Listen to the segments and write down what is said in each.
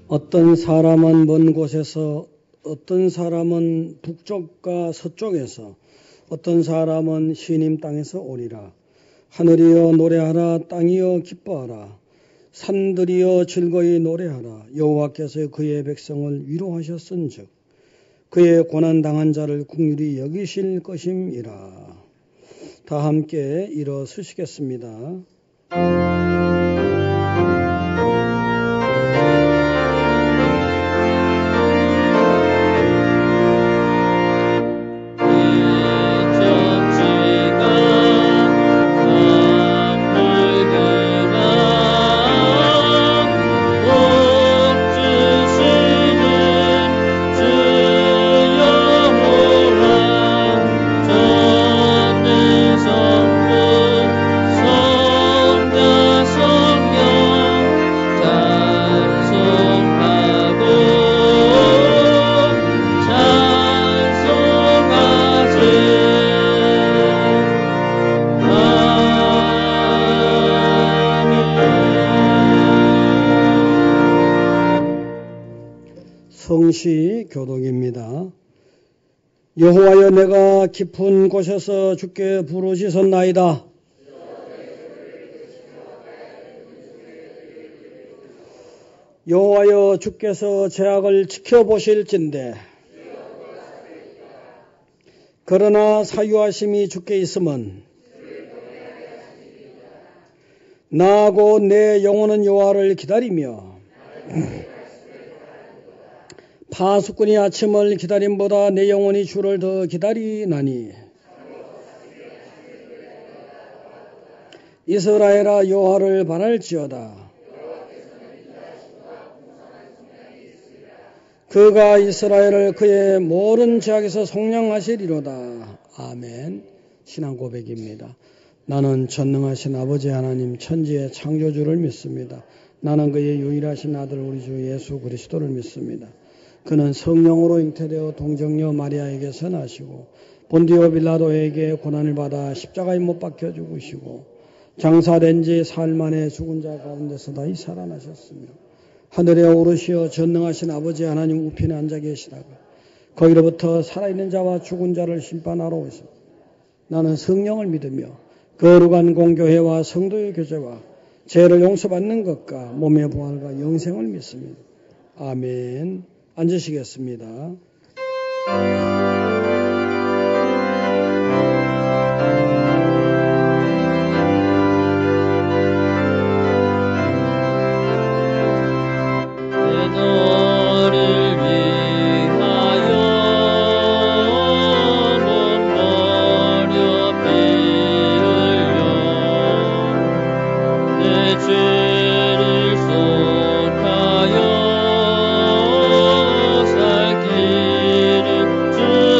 어떤 사람은 먼 곳에서, 어떤 사람은 북쪽과 서쪽에서, 어떤 사람은 시님 땅에서 오리라. 하늘이여 노래하라. 땅이여 기뻐하라. 산들이여 즐거이 노래하라. 여호와께서 그의 백성을 위로하셨은즉 그의 고난당한 자를 긍휼히 여기실 것임이라. 다 함께 일어서시겠습니다. 성시 교독입니다. 여호와여 내가 깊은 곳에서 주께 부르짖었나이다. 여호와여 주께서 죄악을 지켜보실진대. 그러나 사유하심이 주께 있음은 나하고 내 영혼은 여호와를 기다리며 파수꾼이 아침을 기다림보다 내 영혼이 주를 더 기다리나니. 이스라엘아 여호와를 바랄지어다. 그가 이스라엘을 그의 모든 죄악에서 속량하시리로다. 아멘. 신앙 고백입니다. 나는 전능하신 아버지 하나님 천지의 창조주를 믿습니다. 나는 그의 유일하신 아들 우리 주 예수 그리스도를 믿습니다. 그는 성령으로 잉태되어 동정녀 마리아에게서 나시고 본디오 빌라도에게 고난을 받아 십자가에 못 박혀 죽으시고 장사된 지 사흘 만에 죽은 자 가운데서 다시 살아나셨으며 하늘에 오르시어 전능하신 아버지 하나님 우편에 앉아 계시다가 거기로부터 살아있는 자와 죽은 자를 심판하러 오십니다. 나는 성령을 믿으며 거룩한 공교회와 성도의 교제와 죄를 용서받는 것과 몸의 부활과 영생을 믿습니다. 아멘. 앉으시겠습니다. 주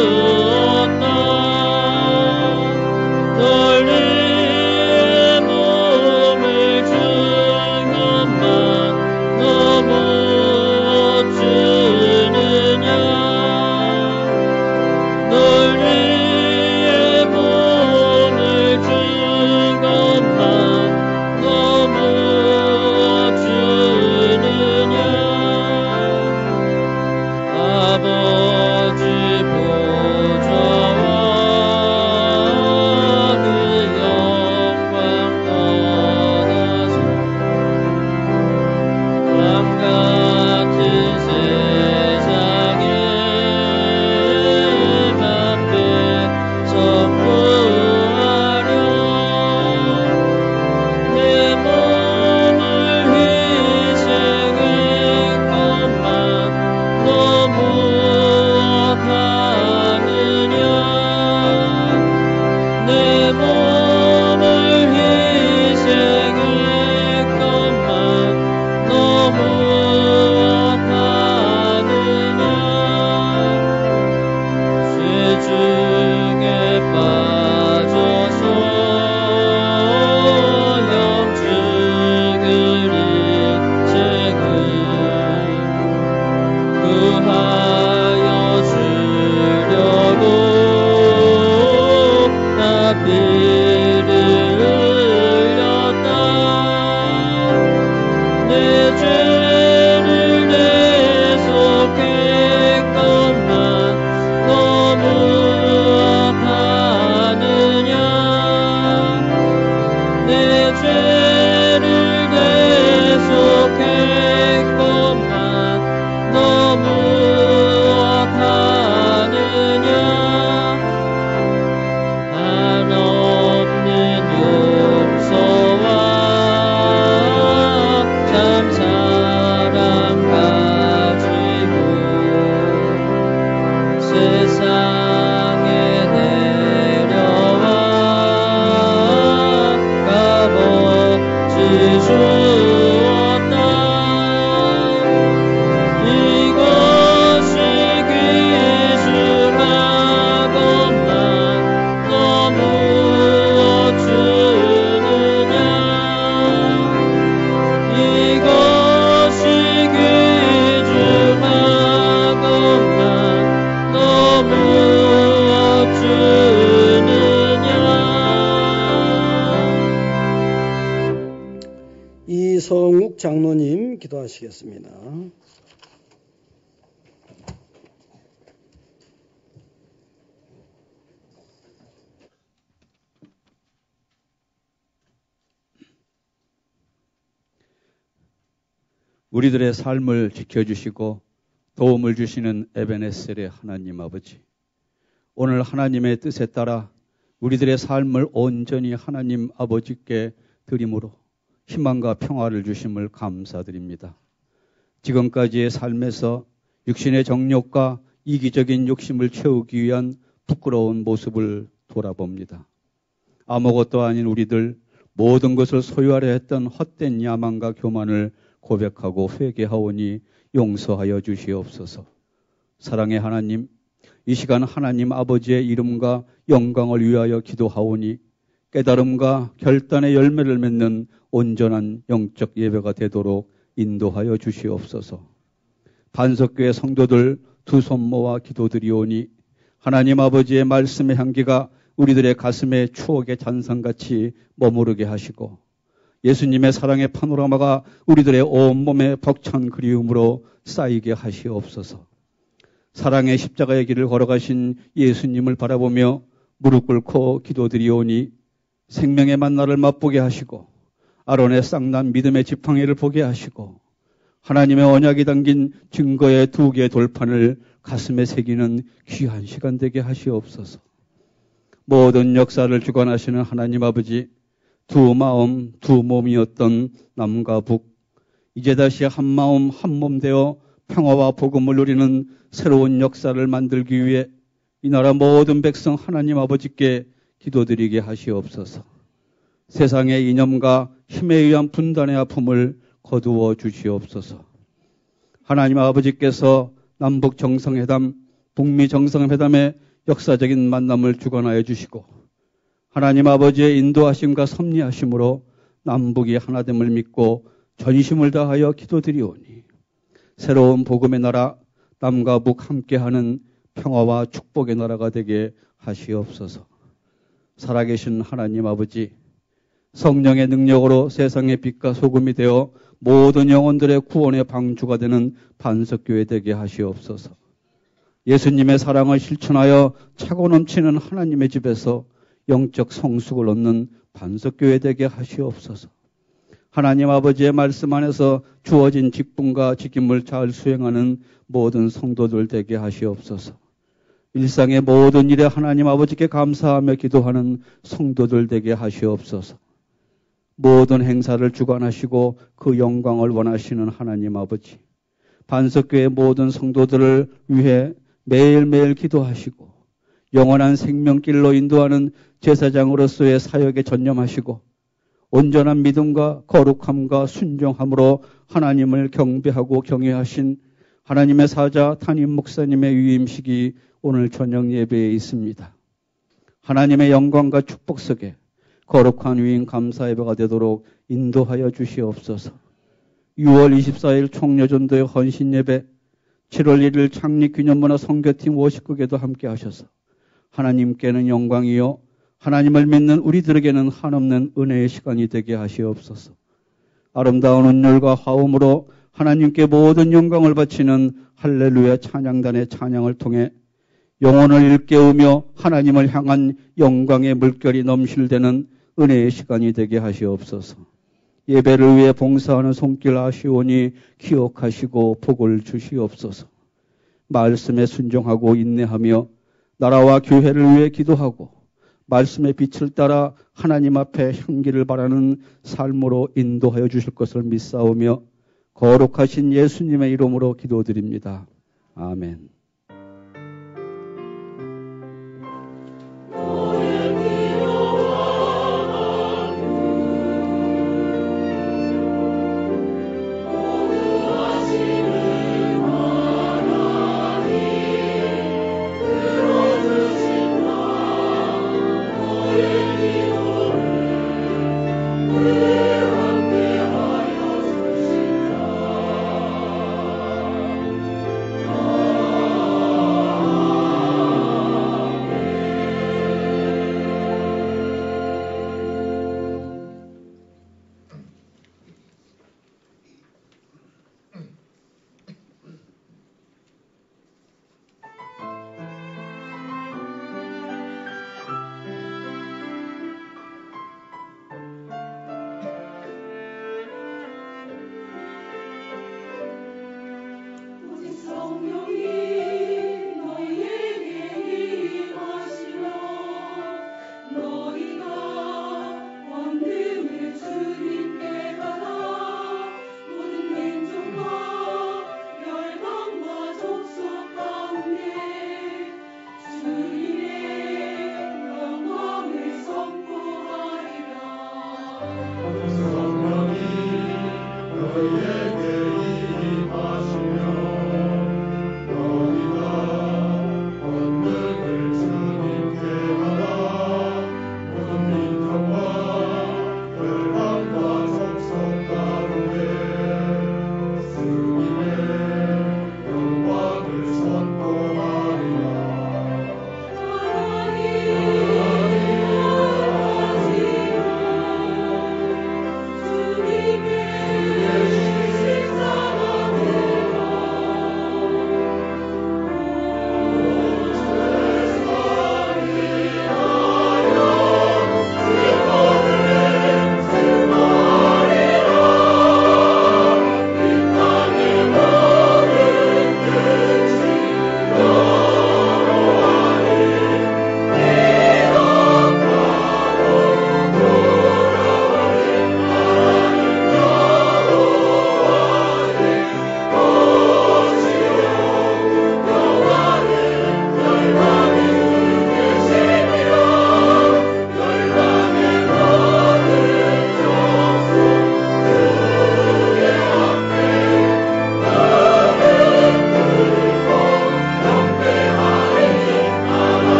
이성욱 장로님 기도하시겠습니다. 우리들의 삶을 지켜주시고 도움을 주시는 에베네셀의 하나님 아버지, 오늘 하나님의 뜻에 따라 우리들의 삶을 온전히 하나님 아버지께 드림으로 희망과 평화를 주심을 감사드립니다. 지금까지의 삶에서 육신의 정욕과 이기적인 욕심을 채우기 위한 부끄러운 모습을 돌아봅니다. 아무것도 아닌 우리들, 모든 것을 소유하려 했던 헛된 야망과 교만을 고백하고 회개하오니 용서하여 주시옵소서. 사랑의 하나님, 이 시간 하나님 아버지의 이름과 영광을 위하여 기도하오니 깨달음과 결단의 열매를 맺는 온전한 영적 예배가 되도록 인도하여 주시옵소서. 반석교회 성도들 두 손 모아 기도드리오니 하나님 아버지의 말씀의 향기가 우리들의 가슴에 추억의 잔상같이 머무르게 하시고 예수님의 사랑의 파노라마가 우리들의 온몸에 벅찬 그리움으로 쌓이게 하시옵소서. 사랑의 십자가의 길을 걸어가신 예수님을 바라보며 무릎 꿇고 기도드리오니 생명의 만나를 맛보게 하시고 아론의 쌍난 믿음의 지팡이를 보게 하시고 하나님의 언약이 담긴 증거의 두 개의 돌판을 가슴에 새기는 귀한 시간 되게 하시옵소서. 모든 역사를 주관하시는 하나님 아버지, 두 마음 두 몸이었던 남과 북, 이제 다시 한 마음 한 몸 되어 평화와 복음을 누리는 새로운 역사를 만들기 위해 이 나라 모든 백성 하나님 아버지께 기도드리게 하시옵소서. 세상의 이념과 힘에 의한 분단의 아픔을 거두어 주시옵소서. 하나님 아버지께서 남북 정상회담, 북미 정상회담의 역사적인 만남을 주관하여 주시고 하나님 아버지의 인도하심과 섭리하심으로 남북이 하나됨을 믿고 전심을 다하여 기도드리오니 새로운 복음의 나라, 남과 북 함께하는 평화와 축복의 나라가 되게 하시옵소서. 살아계신 하나님 아버지, 성령의 능력으로 세상의 빛과 소금이 되어 모든 영혼들의 구원의 방주가 되는 반석교회 되게 하시옵소서. 예수님의 사랑을 실천하여 차고 넘치는 하나님의 집에서 영적 성숙을 얻는 반석교회 되게 하시옵소서. 하나님 아버지의 말씀 안에서 주어진 직분과 직임을 잘 수행하는 모든 성도들 되게 하시옵소서. 일상의 모든 일에 하나님 아버지께 감사하며 기도하는 성도들 되게 하시옵소서. 모든 행사를 주관하시고 그 영광을 원하시는 하나님 아버지, 반석교회 모든 성도들을 위해 매일매일 기도하시고 영원한 생명길로 인도하는 제사장으로서의 사역에 전념하시고 온전한 믿음과 거룩함과 순종함으로 하나님을 경배하고 경외하신 하나님의 사자 담임 목사님의 위임식이 오늘 저녁 예배에 있습니다. 하나님의 영광과 축복 속에 거룩한 위임 감사 예배가 되도록 인도하여 주시옵소서. 6월 24일 총여전도의 헌신 예배, 7월 1일 창립기념문화 선교팀 워십극에도 함께 하셔서 하나님께는 영광이요 하나님을 믿는 우리들에게는 한없는 은혜의 시간이 되게 하시옵소서. 아름다운 온율과 화음으로 하나님께 모든 영광을 바치는 할렐루야 찬양단의 찬양을 통해 영혼을 일깨우며 하나님을 향한 영광의 물결이 넘실대는 은혜의 시간이 되게 하시옵소서. 예배를 위해 봉사하는 손길 아시오니 기억하시고 복을 주시옵소서. 말씀에 순종하고 인내하며 나라와 교회를 위해 기도하고 말씀의 빛을 따라 하나님 앞에 향기를 바라는 삶으로 인도하여 주실 것을 믿사오며 거룩하신 예수님의 이름으로 기도드립니다. 아멘.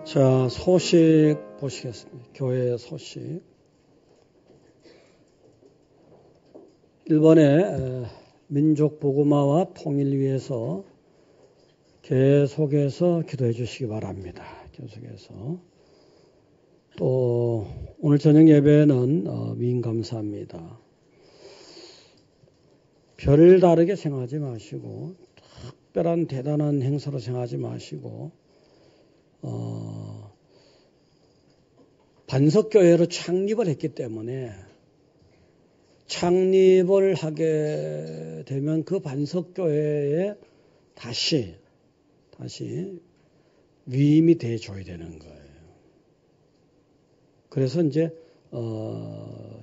자, 소식 보시겠습니다. 교회 소식. 일본의 민족 복음화와 통일 위해서 계속해서 기도해 주시기 바랍니다. 계속해서. 또 오늘 저녁 예배는 위임 감사합니다. 별다르게 생각하지 마시고 특별한 대단한 행사로 생각하지 마시고 반석교회로 창립을 했기 때문에 창립을 하게 되면 그 반석교회에 다시 위임이 돼줘야 되는 거예요. 그래서 이제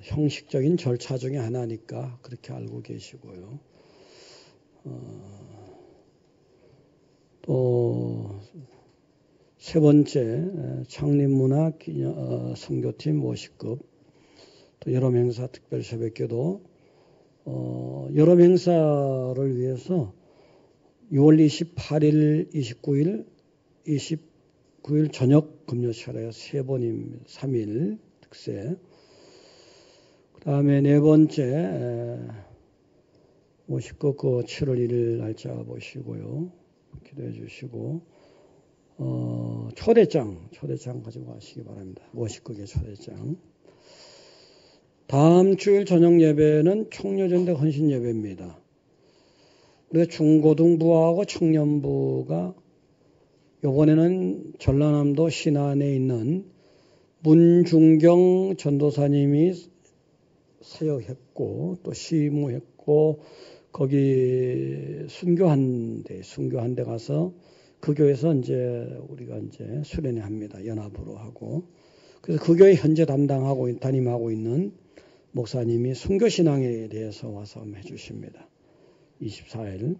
형식적인 절차 중에 하나니까 그렇게 알고 계시고요. 또 세 번째 창립문화 선교팀 50급, 또 여름 행사 특별 새벽기도 여름 행사를 위해서 6월 28일, 29일, 29일 저녁 금요 차례 3번입니다. 3일 특세. 그 다음에 네 번째 모시고 그 7월 1일 날짜 보시고요. 기도해 주시고 초대장 가지고 가시기 바랍니다. 모시고의 초대장. 다음 주일 저녁 예배는 청년전대 헌신 예배입니다. 우리가 중고등부하고 청년부가 이번에는 전라남도 신안에 있는 문중경 전도사님이 사역했고 또 시무했고 거기 순교한 데 가서 그 교회에서 이제 우리가 이제 수련회 합니다. 연합으로 하고. 그래서 그 교회 현재 담임하고 있는 목사님이 순교신앙에 대해서 와서 해 주십니다. 24일.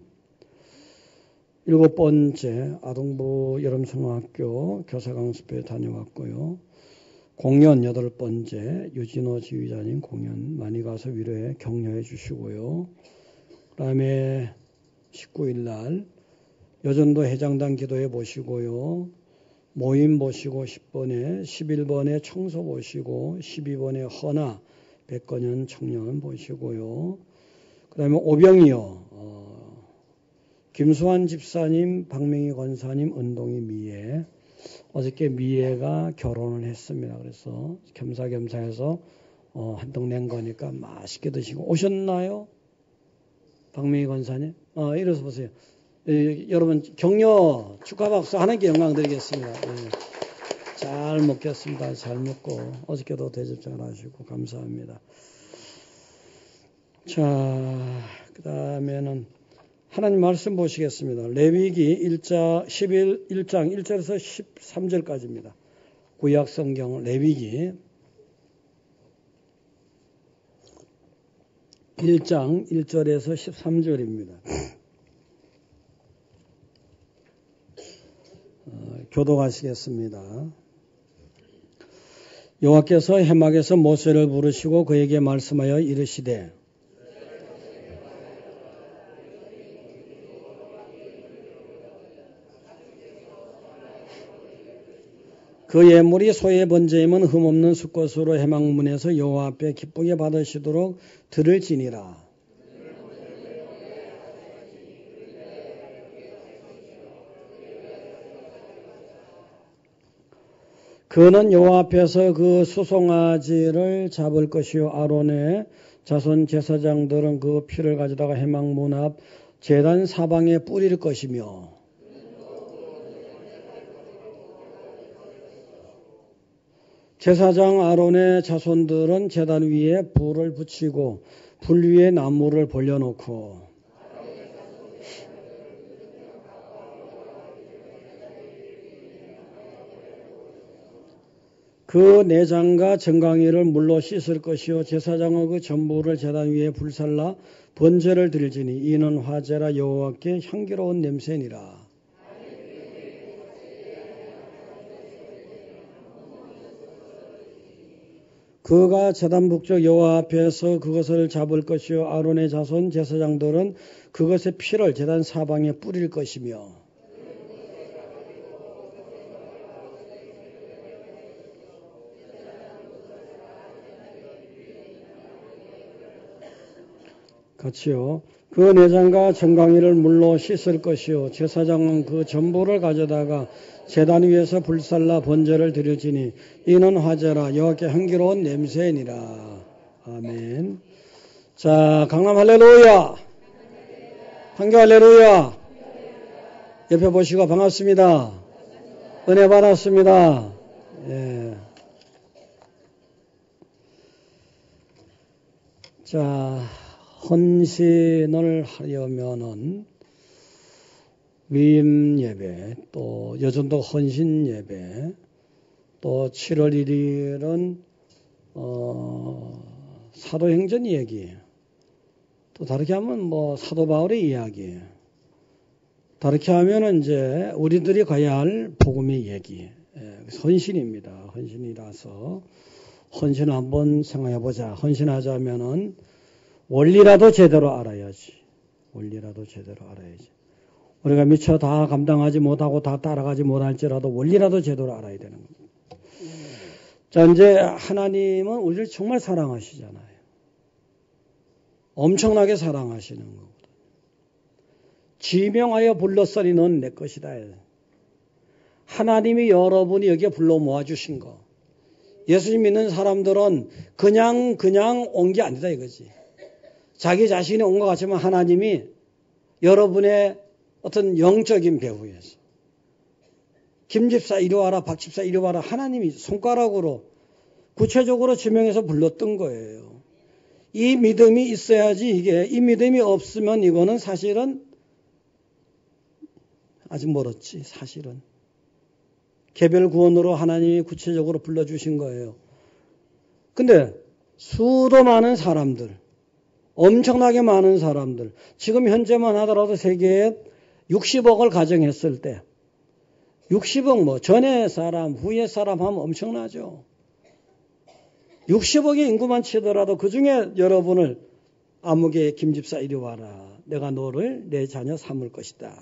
7번째 아동부 여름성화학교 교사강습회 다녀왔고요. 공연 8번째 유진호 지휘자님 공연 많이 가서 위로해 격려해 주시고요. 그 다음에 19일 날 여전도 해장단 기도해 보시고요. 모임 보시고 10번에 11번에 청소 보시고 12번에 헌화 백건현 청년 보시고요. 그 다음에 오병이요. 김수환 집사님, 박명희 권사님, 은동이 미애. 어저께 미애가 결혼을 했습니다. 그래서 겸사겸사해서 한턱 낸 거니까 맛있게 드시고 오셨나요? 박명희 권사님? 이래서 보세요. 여러분 격려 축하 박수 하나님께 영광 드리겠습니다. 잘 먹겠습니다. 잘 먹고 어저께도 대접 잘 하시고 감사합니다. 자, 그 다음에는 하나님 말씀 보시겠습니다. 레위기 1장 1절에서 13절까지입니다. 구약 성경 레위기 1장 1절에서 13절입니다. 교독하시겠습니다. 여호와께서 해막에서 모세를 부르시고 그에게 말씀하여 이르시되 그 예물이 소의 번제임은 흠없는 수꽃으로 해막문에서 여호와 앞에 기쁘게 받으시도록 들을지니라. 그는 여호와 앞에서 그 수송아지를 잡을 것이요 아론의 자손 제사장들은 그 피를 가져다가 해막문 앞 제단 사방에 뿌릴 것이며 제사장 아론의 자손들은 제단 위에 불을 붙이고 불 위에 나무를 벌려놓고 그 내장과 정강이를 물로 씻을 것이요 제사장의 그 전부를 제단 위에 불살라 번제를 드릴지니 이는 화제라 여호와께 향기로운 냄새니라. 그가 제단 북쪽 여호와 앞에서 그것을 잡을 것이요 아론의 자손 제사장들은 그것의 피를 제단 사방에 뿌릴 것이며 같이요. 그 내장과 정강이를 물로 씻을 것이요 제사장은 그 전부를 가져다가 제단 위에서 불살라 번제를 드려지니 이는 화제라 여호와께 향기로운 냄새니라. 아멘. 자, 강남 할렐루야. 한교 할렐루야. 옆에 보시고 반갑습니다. 은혜 받았습니다. 예. 자, 헌신을 하려면은 위임 예배, 또 여전도 헌신 예배, 또 7월 1일은 사도행전 이야기, 또 다르게 하면 뭐 사도 바울의 이야기, 다르게 하면은 이제 우리들이 가야 할 복음의 얘기, 헌신입니다. 헌신이라서 헌신을 한번 생각해보자. 헌신하자면은 원리라도 제대로 알아야지. 원리라도 제대로 알아야지. 우리가 미처 다 감당하지 못하고 다 따라가지 못할지라도 원리라도 제대로 알아야 되는 겁니다. 자, 이제 하나님은 우리를 정말 사랑하시잖아요. 엄청나게 사랑하시는 거거든요. 지명하여 불렀으니 넌 내 것이다. 하나님이 여러분이 여기에 불러 모아주신 거. 예수님 믿는 사람들은 그냥 온 게 아니다 이거지. 자기 자신이 온 것 같지만 하나님이 여러분의 어떤 영적인 배후에서 김 집사 이리 와라, 박 집사 이리 와라 하나님이 손가락으로 구체적으로 지명해서 불렀던 거예요. 이 믿음이 있어야지 이 믿음이 없으면 이거는 사실은 아직 멀었지 사실은. 개별 구원으로 하나님이 구체적으로 불러주신 거예요. 근데 수도 많은 사람들, 엄청나게 많은 사람들, 지금 현재만 하더라도 세계에 60억을 가정했을 때 60억 뭐 전에 사람, 후에 사람 하면 엄청나죠. 60억의 인구만 치더라도 그중에 여러분을 아무개 김집사 이리 와라. 내가 너를 내 자녀 삼을 것이다.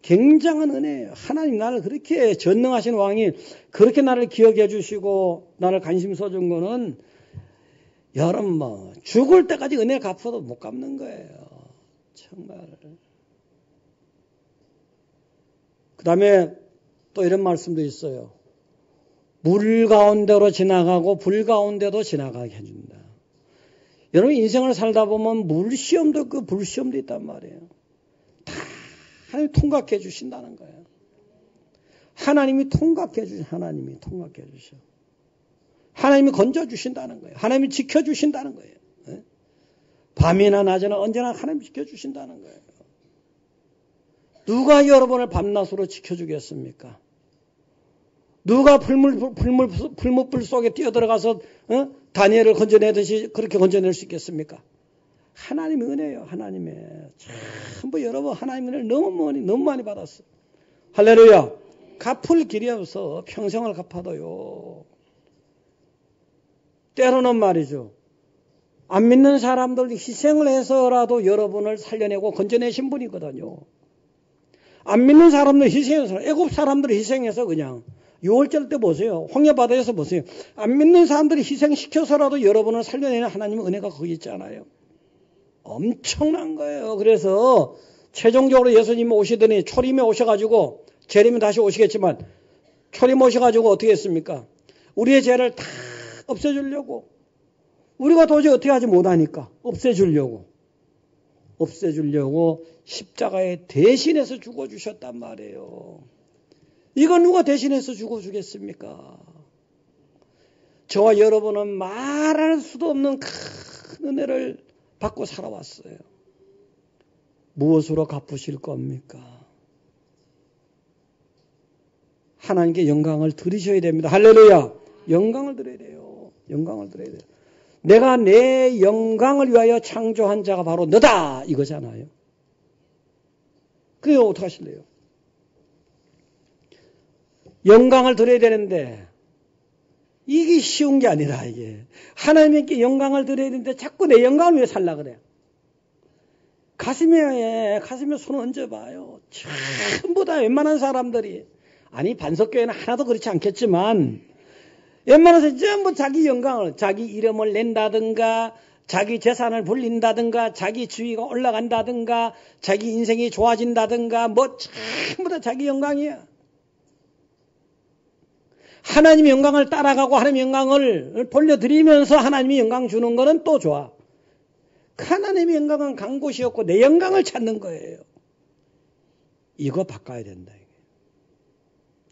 굉장한 은혜예요. 하나님 나를 그렇게 전능하신 왕이 그렇게 나를 기억해 주시고 나를 관심 써준 거는 여러분 뭐 죽을 때까지 은혜 갚아도 못 갚는 거예요. 정말. 그 다음에 또 이런 말씀도 있어요. 물 가운데로 지나가고 불 가운데도 지나가게 해준다. 여러분 인생을 살다 보면 물 시험도 있고 불 시험도 있단 말이에요. 다 하나님이 통각해 주신다는 거예요. 하나님이 통각해 주셔. 하나님이 건져 주신다는 거예요. 하나님이 지켜 주신다는 거예요. 네? 밤이나 낮이나 언제나 하나님이 지켜 주신다는 거예요. 누가 여러분을 밤낮으로 지켜 주겠습니까? 누가 풀무불 속에 뛰어들어가서 다니엘을 건져내듯이 그렇게 건져낼 수 있겠습니까? 하나님의 은혜예요. 하나님의. 전부 여러분 하나님의 은혜를 너무 많이 받았어. 할렐루야. 갚을 길이 없어. 평생을 갚아도요. 때로는 말이죠. 안 믿는 사람들 희생을 해서라도 여러분을 살려내고 건져내신 분이거든요. 안 믿는 사람들 희생해서 애굽 사람들을 희생해서 그냥 6월절 때 보세요. 홍해바다에서 보세요. 안 믿는 사람들이 희생시켜서라도 여러분을 살려내는 하나님의 은혜가 거기 있잖아요. 엄청난 거예요. 그래서 최종적으로 예수님이 오시더니 초림에 오셔가지고 재림은 다시 오시겠지만 초림 오셔가지고 어떻게 했습니까? 우리의 죄를 다 없애주려고 우리가 도저히 어떻게 하지 못하니까 없애주려고 십자가에 대신해서 죽어주셨단 말이에요. 이건 누가 대신해서 죽어주겠습니까? 저와 여러분은 말할 수도 없는 큰 은혜를 받고 살아왔어요. 무엇으로 갚으실 겁니까? 하나님께 영광을 드리셔야 됩니다. 할렐루야. 영광을 드려야 돼요. 영광을 드려야 돼요. 내가 내 영광을 위하여 창조한 자가 바로 너다 이거잖아요. 그게 어떻게 하실래요? 영광을 드려야 되는데 이게 쉬운 게 아니라 이게 하나님께 영광을 드려야 되는데 자꾸 내 영광을 위해 살려고 그래. 가슴에 손을 얹어봐요. 전부 다 웬만한 사람들이 아니 반석교회는 하나도 그렇지 않겠지만 웬만해서 전부 자기 영광을 자기 이름을 낸다든가 자기 재산을 불린다든가 자기 지위가 올라간다든가 자기 인생이 좋아진다든가 뭐 전부 다 자기 영광이야. 하나님의 영광을 따라가고 하나님의 영광을 돌려드리면서 하나님의 영광 주는 거는 또 좋아. 하나님의 영광은 간 곳이 없고 내 영광을 찾는 거예요. 이거 바꿔야 된다.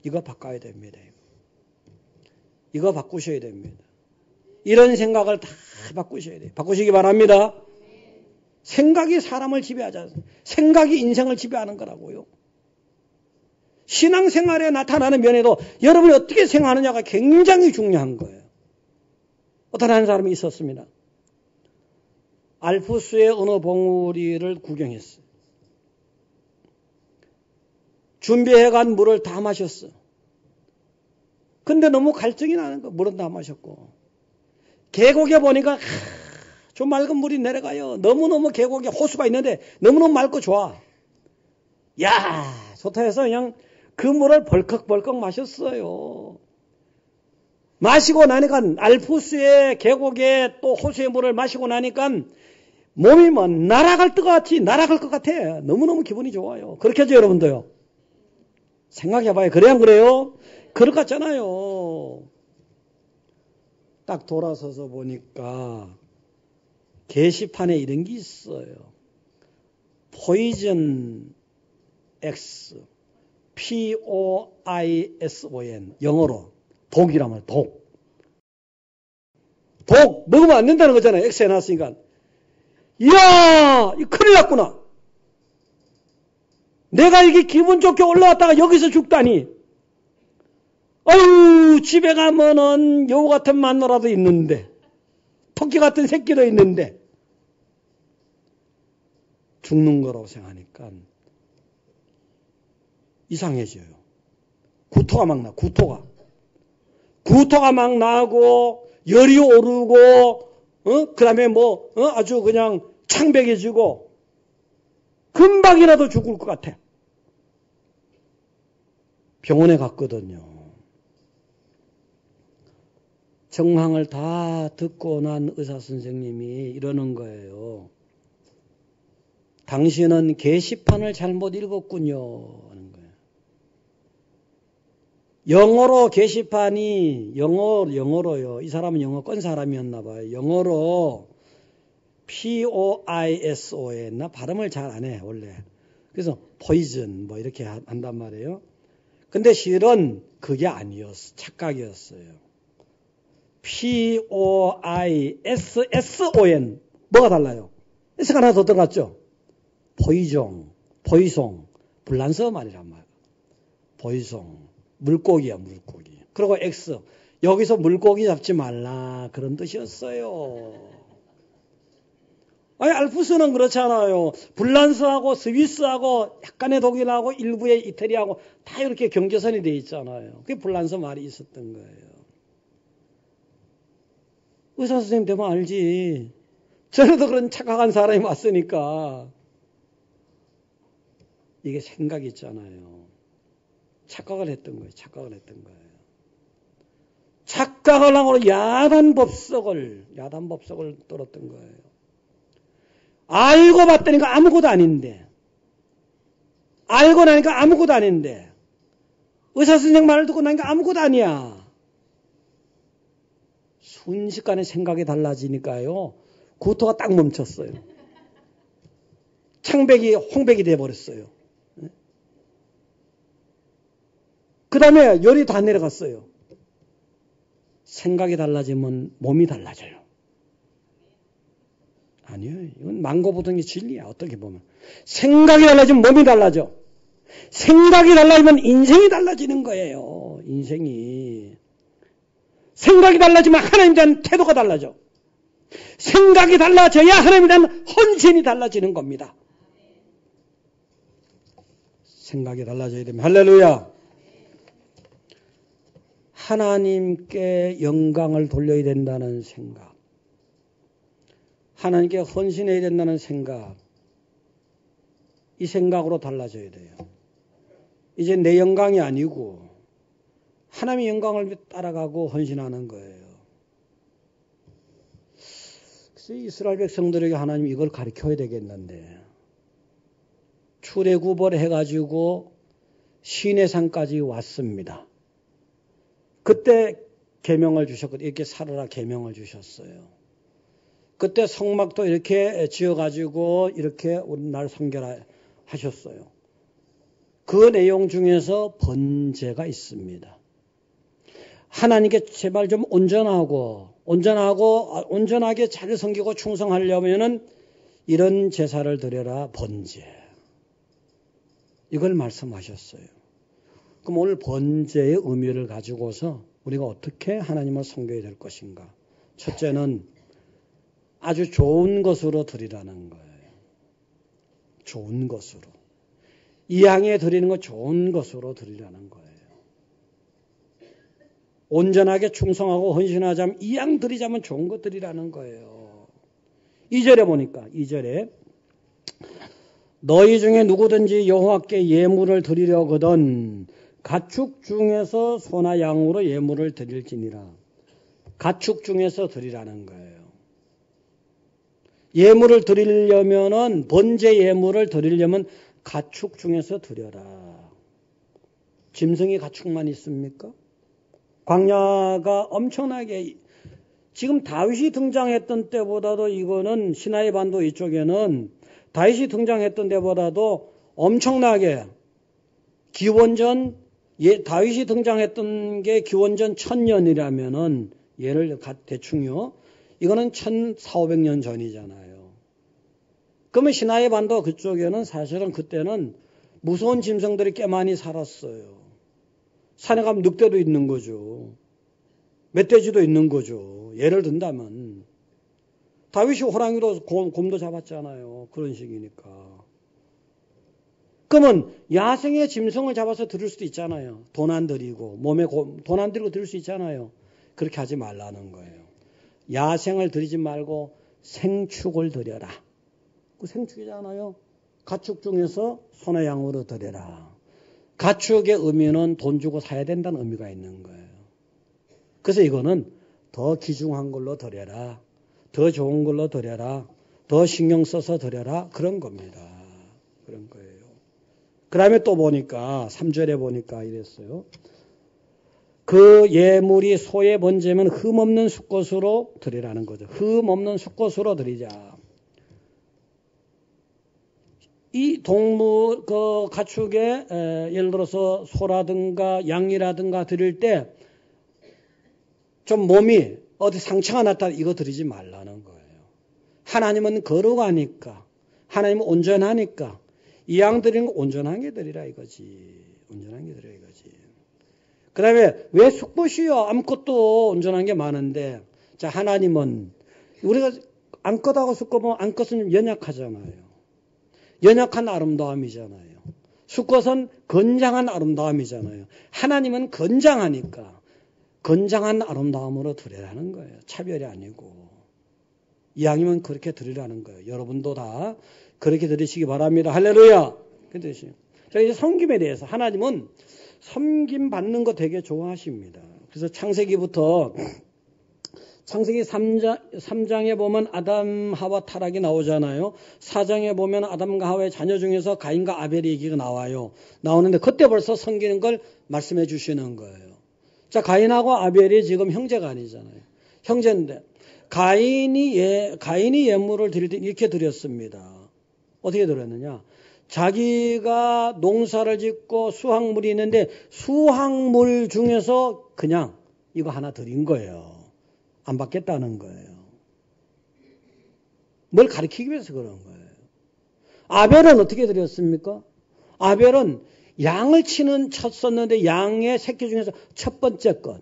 이거 바꿔야 됩니다. 이거 바꾸셔야 됩니다. 이런 생각을 다 바꾸셔야 돼요. 바꾸시기 바랍니다. 생각이 사람을 지배하지 않습니다. 생각이 인생을 지배하는 거라고요. 신앙생활에 나타나는 면에도 여러분이 어떻게 생각하느냐가 굉장히 중요한 거예요. 어떤 한 사람이 있었습니다. 알프스의 어느 봉우리를 구경했어요. 준비해간 물을 다 마셨어. 근데 너무 갈증이 나는 거 물은 다 마셨고 계곡에 보니까 좀 맑은 물이 내려가요. 너무너무 계곡에 호수가 있는데 너무너무 맑고 좋아. 야, 좋다 해서 그냥 그 물을 벌컥벌컥 마셨어요. 마시고 나니까 알프스의 계곡에 또 호수의 물을 마시고 나니까 몸이 뭐 날아갈 것 같아. 너무너무 기분이 좋아요. 그렇게 하죠, 여러분도요. 생각해봐요. 그래 안 그래요? 그럴 것 같잖아요. 딱 돌아서서 보니까 게시판에 이런 게 있어요. 포이즌 X, Poison, 영어로 독이라면 독. 독 먹으면 안 된다는 거잖아요. X 해놨으니까. 이야, 큰일 났구나. 내가 이게 기분 좋게 올라왔다가 여기서 죽다니. 아유, 집에 가면은 여우 같은 마누라도 있는데, 토끼 같은 새끼도 있는데, 죽는 거라고 생각하니까 이상해져요. 구토가 막 나, 구토가 막 나고, 열이 오르고, 그 다음에 아주 그냥 창백해지고, 금방이라도 죽을 것 같아. 병원에 갔거든요. 정황을 다 듣고 난 의사 선생님이 이러는 거예요. 당신은 게시판을 잘못 읽었군요. 하는 거예요. 영어로 게시판이 영어로요. 이 사람은 영어 건 사람이었나 봐요. 영어로 Poison 발음을 잘 안 해 원래. 그래서 poison 이렇게 한단 말이에요. 근데 실은 그게 아니었어. 착각이었어요. Poison 뭐가 달라요? S가 하나 더 들어갔죠? 보이종, 불란서 말이란 말이야. 보이송, 물고기야, 물고기. 그리고 X, 여기서 물고기 잡지 말라 그런 뜻이었어요. 아니, 알프스는 그렇잖아요. 불란서하고 스위스하고 약간의 독일하고 일부의 이태리하고 다 이렇게 경계선이 돼 있잖아요. 그게 불란서 말이 있었던 거예요. 의사 선생님 되면 알지. 전에도 그런 착각한 사람이 왔으니까. 이게 생각이 있잖아요. 착각을 했던 거예요. 착각을 하고 야단 법석을 떨었던 거예요. 알고 봤더니까 아무것도 아닌데. 알고 나니까 아무것도 아닌데. 의사 선생님 말을 듣고 나니까 아무것도 아니야. 순식간에 생각이 달라지니까요. 구토가 딱 멈췄어요. 창백이 홍백이 돼버렸어요. 그 다음에 열이 다 내려갔어요. 생각이 달라지면 몸이 달라져요. 아니요. 이건 망고부동의 진리야. 어떻게 보면. 생각이 달라지면 몸이 달라져. 생각이 달라지면 인생이 달라지는 거예요. 인생이. 생각이 달라지면 하나님에 대한 태도가 달라져. 생각이 달라져야 하나님에 대한 헌신이 달라지는 겁니다. 생각이 달라져야 됩니다. 할렐루야. 하나님께 영광을 돌려야 된다는 생각. 하나님께 헌신해야 된다는 생각. 이 생각으로 달라져야 돼요. 이제 내 영광이 아니고 하나님의 영광을 따라가고 헌신하는 거예요. 그래서 이스라엘 백성들에게 하나님이 이걸 가르쳐야 되겠는데 출애굽을 해가지고 시내산까지 왔습니다. 그때 계명을 주셨거든요. 이렇게 살아라 계명을 주셨어요. 그때 성막도 이렇게 지어가지고 이렇게 날 성결하셨어요. 그 내용 중에서 번제가 있습니다. 하나님께 제발 좀 온전하게 잘 섬기고 충성하려면은 이런 제사를 드려라 번제. 이걸 말씀하셨어요. 그럼 오늘 번제의 의미를 가지고서 우리가 어떻게 하나님을 섬겨야 될 것인가? 첫째는 아주 좋은 것으로 드리라는 거예요. 좋은 것으로. 이 향에 드리는 거 좋은 것으로 드리라는 거예요. 온전하게 충성하고 헌신하자면 이 양 드리자면 좋은 것 드리라는 거예요. 2절에 보니까 2절에 너희 중에 누구든지 여호와께 예물을 드리려거든 가축 중에서 소나 양으로 예물을 드릴지니라. 가축 중에서 드리라는 거예요. 예물을 드리려면은 번제 예물을 드리려면 가축 중에서 드려라. 짐승이 가축만 있습니까? 광야가 엄청나게 지금 다윗이 등장했던 때보다도 이거는 시나이 반도 이쪽에는 다윗이 등장했던 때보다도 엄청나게 기원전 다윗이 등장했던 게 기원전 1000년이라면은 예를 대충요. 이거는 1400~1500년 전이잖아요. 그러면 시나이 반도 그쪽에는 사실은 그때는 무서운 짐승들이 꽤 많이 살았어요. 산에 가면 늑대도 있는 거죠. 멧돼지도 있는 거죠. 예를 든다면 다윗이 호랑이도 곰도 잡았잖아요. 그런 식이니까. 그러면 야생의 짐승을 잡아서 드릴 수도 있잖아요. 돈 안 들이고 몸에 돈 안 들이고 드릴 수 있잖아요. 그렇게 하지 말라는 거예요. 야생을 드리지 말고 생축을 드려라. 그 생축이잖아요. 가축 중에서 소나 양으로 드려라. 가축의 의미는 돈 주고 사야 된다는 의미가 있는 거예요. 그래서 이거는 더 귀중한 걸로 드려라. 더 좋은 걸로 드려라. 더 신경 써서 드려라. 그런 겁니다. 그런 거예요. 그 다음에 또 보니까 3절에 보니까 이랬어요. 그 예물이 소의 번제면 흠없는 수컷으로 드리라는 거죠. 흠없는 수컷으로 드리자. 이 동물, 그 가축에 예를 들어서 소라든가 양이라든가 드릴 때 좀 몸이 어디 상처가 났다 이거 드리지 말라는 거예요. 하나님은 거룩하니까, 하나님은 온전하니까 이 양 드리는 거 온전한 게 드리라 이거지. 온전한 게 드리라 이거지. 그 다음에 왜 수컷이요? 암컷도 온전한 게 많은데, 자, 하나님은 우리가 암컷하고 수컷 보면 암컷은 좀 연약하잖아요. 연약한 아름다움이잖아요. 수컷은 건장한 아름다움이잖아요. 하나님은 건장하니까 건장한 아름다움으로 드리라는 거예요. 차별이 아니고. 이왕이면 그렇게 드리라는 거예요. 여러분도 다 그렇게 드리시기 바랍니다. 할렐루야. 자, 이제 섬김에 대해서 하나님은 섬김 받는 거 되게 좋아하십니다. 그래서 창세기부터 창세기 3장에 보면 아담 하와 타락이 나오잖아요. 4장에 보면 아담과 하와의 자녀 중에서 가인과 아벨의 얘기가 나오는데 그때 벌써 섬기는 걸 말씀해 주시는 거예요. 자, 가인하고 아벨이 지금 형제가 아니잖아요. 형제인데 가인이 예물을 드릴 때 이렇게 드렸습니다. 어떻게 드렸느냐? 자기가 농사를 짓고 수확물이 있는데 수확물 중에서 그냥 이거 하나 드린 거예요. 안 받겠다는 거예요. 뭘 가리키기 위해서 그런 거예요. 아벨은 어떻게 드렸습니까? 아벨은 양을 쳤었는데 양의 새끼 중에서 첫 번째 것.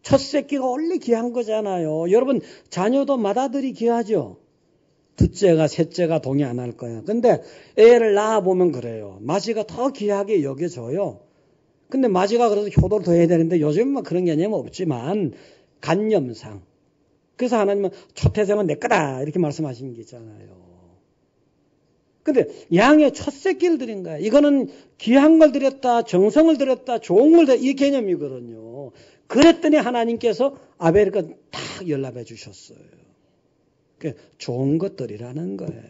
첫 새끼가 원래 귀한 거잖아요. 여러분 자녀도 맏아들이 귀하죠. 둘째가 셋째가 동의 안 할 거야. 근데 애를 낳아보면 그래요. 맏이가 더 귀하게 여겨져요. 근데 맏이가 그래서 효도를 더 해야 되는데 요즘은 그런 개념은 없지만 간념상. 그래서 하나님은 초태생은 내 거다 이렇게 말씀하신 게 있잖아요. 근데 양의 첫 새끼를 드린 거야. 이거는 귀한 걸 드렸다, 정성을 드렸다, 좋은 걸 드렸다 이 개념이거든요. 그랬더니 하나님께서 아벨을 딱 연락해 주셨어요. 좋은 것들이라는 거예요.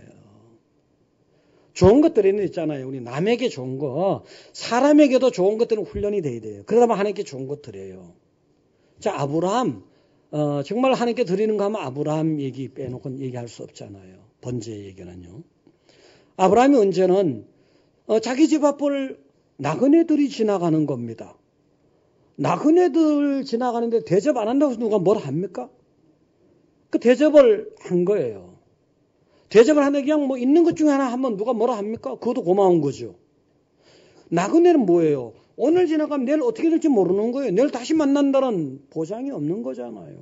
좋은 것들이 있잖아요. 우리 남에게 좋은 거, 사람에게도 좋은 것들은 훈련이 돼야 돼요. 그러다만 하나님께 좋은 것들이에요. 자, 아브라함, 정말 하나님께 드리는 거 하면 아브라함 얘기 빼놓고 얘기할 수 없잖아요. 번제 얘기는요. 아브라함이 언제는 자기 집 앞을 나그네들이 지나가는 겁니다. 나그네들 지나가는데 대접 안 한다고 해서 누가 뭘 합니까? 그 대접을 한 거예요. 대접을 하는데 그냥 뭐 있는 것 중에 하나 하면 누가 뭐라 합니까? 그것도 고마운 거죠. 나그네는 뭐예요? 오늘 지나가면 내일 어떻게 될지 모르는 거예요. 내일 다시 만난다는 보장이 없는 거잖아요.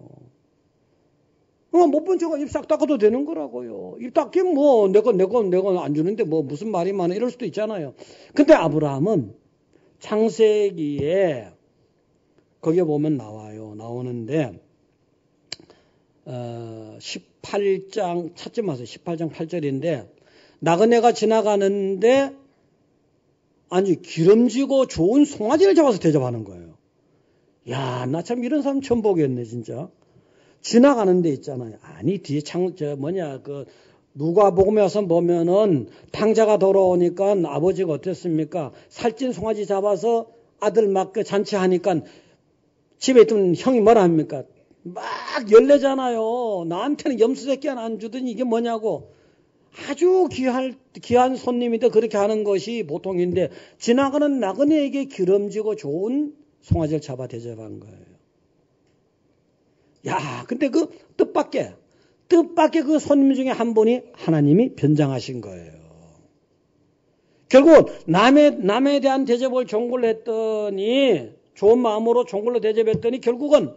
못 본 척은 입 싹 닦아도 되는 거라고요. 입 닦이면 뭐 내가 안 주는데 뭐 무슨 말이 많아 이럴 수도 있잖아요. 근데 아브라함은 창세기에 거기에 보면 나오는데 18장 차츰 와서 18장 8절인데 나그네가 지나가는데 아니 기름지고 좋은 송아지를 잡아서 대접하는 거예요. 야, 나 참 이런 사람 처음 보겠네 진짜. 지나가는 데 있잖아요. 아니 뒤에 누가복음에 와서 보면은 탕자가 돌아오니까 아버지가 어땠습니까? 살찐 송아지 잡아서 아들 막 잔치하니까 집에 있던 형이 뭐라 합니까? 막 열내잖아요. 나한테는 염소새끼 하나 안 주더니 이게 뭐냐고. 아주 귀한 손님인데 그렇게 하는 것이 보통인데 지나가는 나그네에게 기름지고 좋은 송아지를 잡아 대접한 거예요. 야, 근데 그 뜻밖의 그 손님 중에 한 분이 하나님이 변장하신 거예요. 결국 남에 대한 대접을 종골로 했더니 좋은 마음으로 종골로 대접했더니 결국은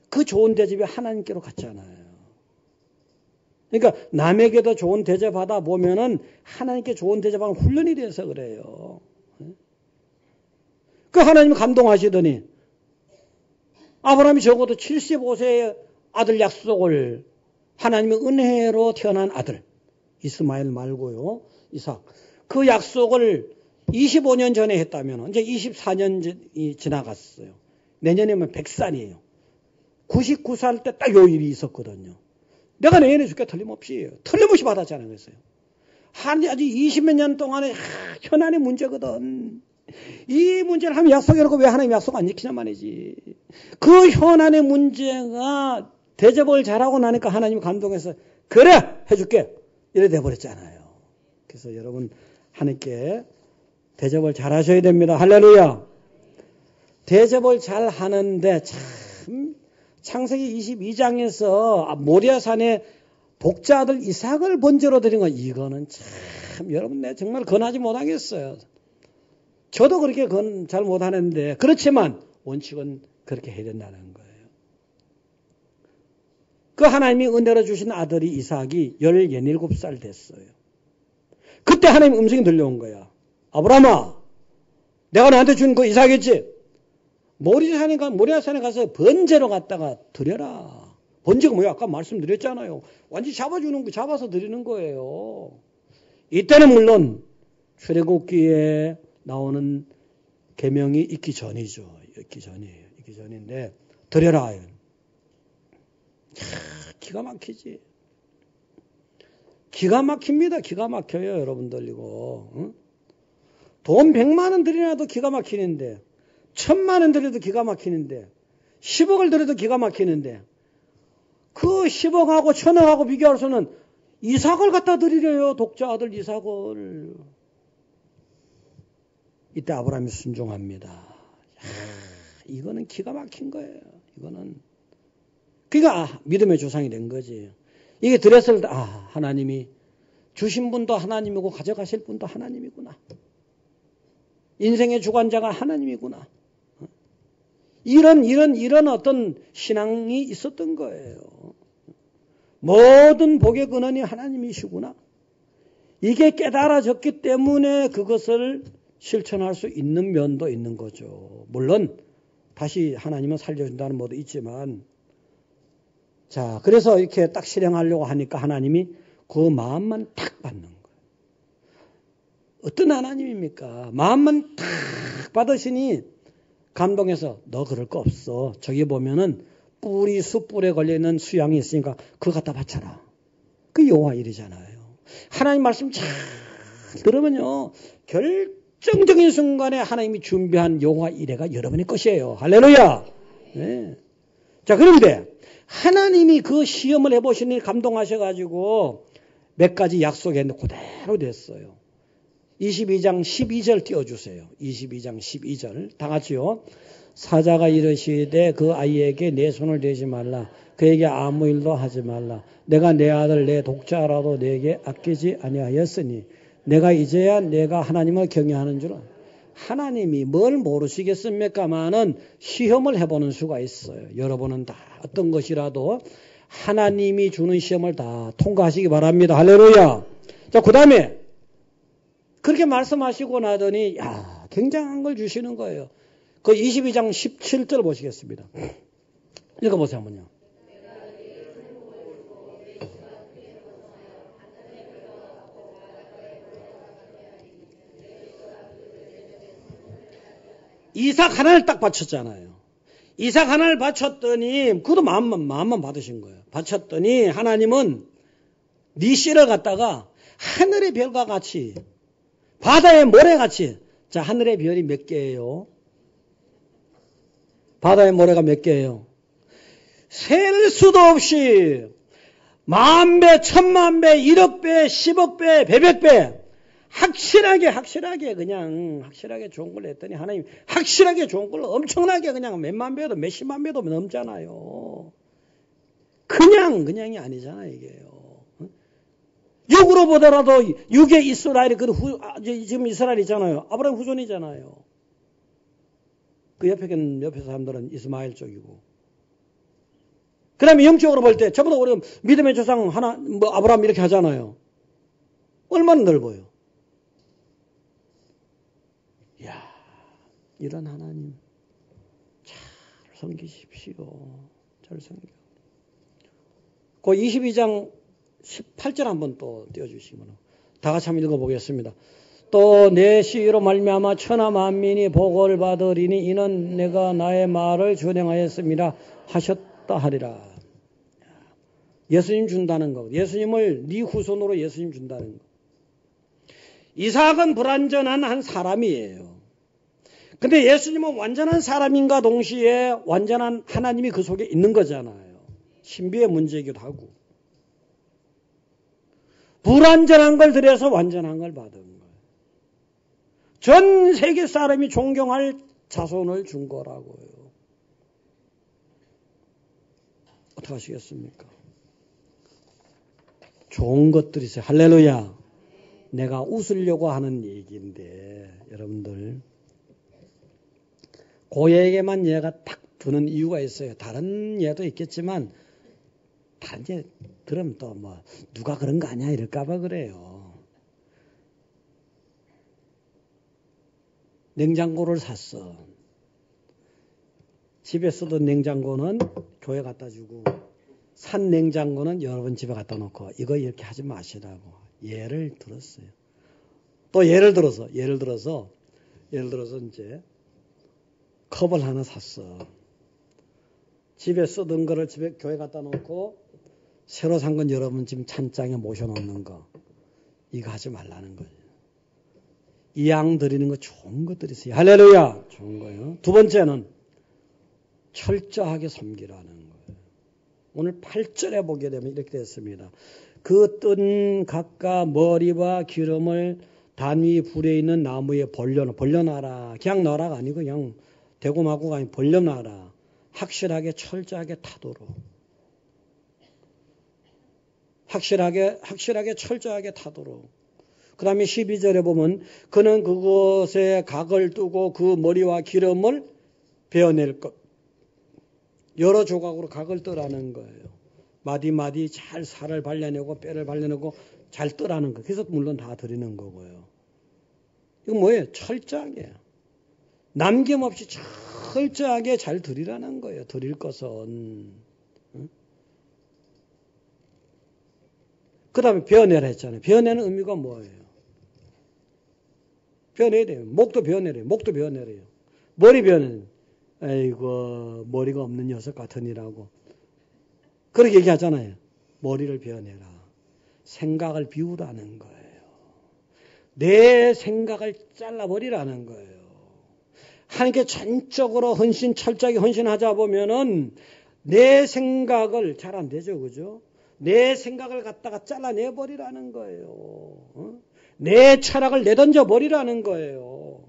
그 좋은 대접이 하나님께로 갔잖아요. 그러니까 남에게도 좋은 대접하다 보면은 하나님께 좋은 대접하는 훈련이 돼서 그래요. 그 하나님이 감동하시더니 아브라함이 적어도 75세의 아들 약속을 하나님의 은혜로 태어난 아들 이스마엘 말고요. 이삭. 그 약속을 25년 전에 했다면 이제 24년이 지나갔어요. 내년이면 100살이에요. 99살 때 딱 요 일이 있었거든요. 내가 내년에 줄게 틀림없이 받았잖아요. 그랬어요. 아직 20몇 년 동안에 현안의 문제거든. 이 문제를 하면 약속해놓고 왜 하나님 약속 안 지키냐 말이지. 그 현안의 문제가 대접을 잘하고 나니까 하나님이 감동해서 그래 해줄게 이래 돼버렸잖아요. 그래서 여러분 하나님께 대접을 잘 하셔야 됩니다. 할렐루야. 대접을 잘 하는데 참 창세기 22장에서 모리아산에 독자들 이삭을 번제로 드린 거 이거는 참 여러분 내가 정말 권하지 못하겠어요. 저도 그렇게 잘 못하는데 그렇지만 원칙은 그렇게 해야 된다는 거예요. 그 하나님이 은혜로 주신 아들이 이삭이 17살 됐어요. 그때 하나님 음성이 들려온 거야. 아브라함아, 내가 너한테 준 그 이삭이지? 모리아산에 가서 번제로 갖다가 드려라. 번제가 뭐야? 아까 말씀드렸잖아요. 완전히 잡아서 드리는 거예요. 이때는 물론 출애굽기에 나오는 계명이 있기 전이죠. 있기 전인데 드려라. 기가 막히지. 기가 막힙니다. 기가 막혀요, 여러분들 이거. 응? 돈 100만 원 들이나도 기가 막히는데 1000만 원 들여도 기가 막히는데 10억을 들여도 기가 막히는데 그 10억하고 1000억하고 비교할 수는 이삭을 갖다 드리래요. 독자 아들 이삭을. 이때 아브라함이 순종합니다. 이거는 기가 막힌 거예요. 이거는. 그러니까 믿음의 조상이 된 거지. 이게 드렸을 때 하나님이 주신 분도 하나님이고 가져가실 분도 하나님이구나. 인생의 주관자가 하나님이구나. 이런 어떤 신앙이 있었던 거예요. 모든 복의 근원이 하나님이시구나. 이게 깨달아졌기 때문에 그것을 실천할 수 있는 면도 있는 거죠. 물론 다시 하나님은 살려준다는 것도 있지만 자, 그래서 이렇게 딱 실행하려고 하니까 하나님이 그 마음만 탁 받는 거예요. 어떤 하나님입니까? 마음만 탁 받으시니 감동해서 너 그럴 거 없어. 저기 보면은 숯불에 걸려있는 수양이 있으니까 그거 갖다 바쳐라. 그 여호와 일이잖아요. 하나님 말씀 잘 들으면요. 결정적인 순간에 하나님이 준비한 여호와 일회가 여러분의 것이에요. 할렐루야. 네. 자, 그런데 하나님이 그 시험을 해보시니 감동하셔가지고 몇 가지 약속했는데 그대로 됐어요. 22장 12절 띄워주세요. 22장 12절 다 같이요. 사자가 이르시되 그 아이에게 내 손을 대지 말라. 그에게 아무 일도 하지 말라. 내가 내 아들 내 독자라도 내게 아끼지 아니하였으니 내가 이제야 내가 하나님을 경외하는 줄은. 하나님이 뭘 모르시겠습니까마는 시험을 해보는 수가 있어요. 여러분은 다 어떤 것이라도 하나님이 주는 시험을 다 통과하시기 바랍니다. 할렐루야. 자, 그 다음에 그렇게 말씀하시고 나더니 굉장한 걸 주시는 거예요. 그 22장 17절 보시겠습니다. 읽어보세요, 한번요. 이삭 하나를 딱 바쳤잖아요. 이삭 하나를 바쳤더니 그것도 마음만 받으신 거예요. 바쳤더니 하나님은 네 씨를 갖다가 하늘의 별과 같이 바다의 모래같이. 자, 하늘의 별이 몇 개예요? 바다의 모래가 몇 개예요? 셀 수도 없이 10,000배, 10,000,000배, 1억배, 10억배, 100,000배 확실하게 그냥 확실하게 좋은 걸 했더니 하나님 확실하게 좋은 걸 엄청나게 그냥 몇만 배도 몇십만 배도 넘잖아요. 그냥이 아니잖아요, 이게요. 육으로 보더라도 육의 이스라엘이 지금 이스라엘 있잖아요. 아브라함 후손이잖아요. 그 옆에 사람들은 이스마엘 쪽이고. 그 다음에 영적으로 볼 때 저보다 우리 믿음의 조상 하나 아브라함 이렇게 하잖아요. 얼마나 넓어요. 이야, 이런 하나님 잘 섬기십시오. 잘 섬겨. 그 22장 18절 한번 또 띄워주시면 다 같이 한번 읽어보겠습니다. 또 내 시로 말미암아 천하 만민이 복을 받으리니 이는 내가 나의 말을 준행하였습니다 하셨다 하리라. 예수님 준다는 거. 예수님을 네 후손으로 예수님 준다는 거. 이삭은 불완전한 한 사람이에요. 근데 예수님은 완전한 사람인가 동시에 완전한 하나님이 그 속에 있는 거잖아요. 신비의 문제이기도 하고. 불완전한 걸 들여서 완전한 걸 받은 거예요. 전 세계 사람이 존경할 자손을 준 거라고요. 어떻게 하시겠습니까? 좋은 것들이 있어요. 할렐루야. 내가 웃으려고 하는 얘기인데 여러분들 고얘에게만 얘가 딱 드는 이유가 있어요. 다른 예도 있겠지만 다른 예 들으면 또 뭐 누가 그런 거 아니야 이럴까봐 그래요. 냉장고를 샀어. 집에 쓰던 냉장고는 교회 갖다 주고 산 냉장고는 여러분 집에 갖다 놓고 이거 이렇게 하지 마시라고 예를 들었어요. 또 예를 들어서 이제 컵을 하나 샀어. 집에 쓰던 거를 집에 교회 갖다 놓고 새로 산 건 여러분 지금 찬장에 모셔놓는 거 이거 하지 말라는 거예요. 이양 드리는 거 좋은 것들이 있어요. 할렐루야. 좋은 거예요. 두 번째는 철저하게 섬기라는 거예요. 오늘 8절에 보게 되면 이렇게 됐습니다. 그 뜬 각각 머리와 기름을 단 위 불에 있는 나무에 벌려놔라. 그냥 넣어라가 아니고 그냥 대고마고가 아니고 벌려놔라. 확실하게 철저하게 타도록. 확실하게 철저하게 타도록. 그 다음에 12절에 보면 그는 그것에 각을 뜨고 그 머리와 기름을 베어낼 것. 여러 조각으로 각을 뜨라는 거예요. 마디마디 잘 살을 발라내고 뼈를 발라내고 잘 뜨라는 거. 그래서 물론 다 드리는 거고요. 이거 뭐예요? 철저하게. 남김없이 철저하게 잘 드리라는 거예요. 드릴 것은. 응? 그 다음에 베어내라 했잖아요. 베어내는 의미가 뭐예요? 베어내야 돼요. 목도 베어내래요. 목도 베어내래요. 머리 베어내요. 아이고 머리가 없는 녀석 같으니라고. 그렇게 얘기하잖아요. 머리를 베어내라. 생각을 비우라는 거예요. 내 생각을 잘라버리라는 거예요. 하나님께 전적으로 철저하게 헌신하자 보면은 내 생각을 잘 안 되죠. 그죠? 내 생각을 갖다가 잘라내버리라는 거예요. 내 철학을 내던져 버리라는 거예요.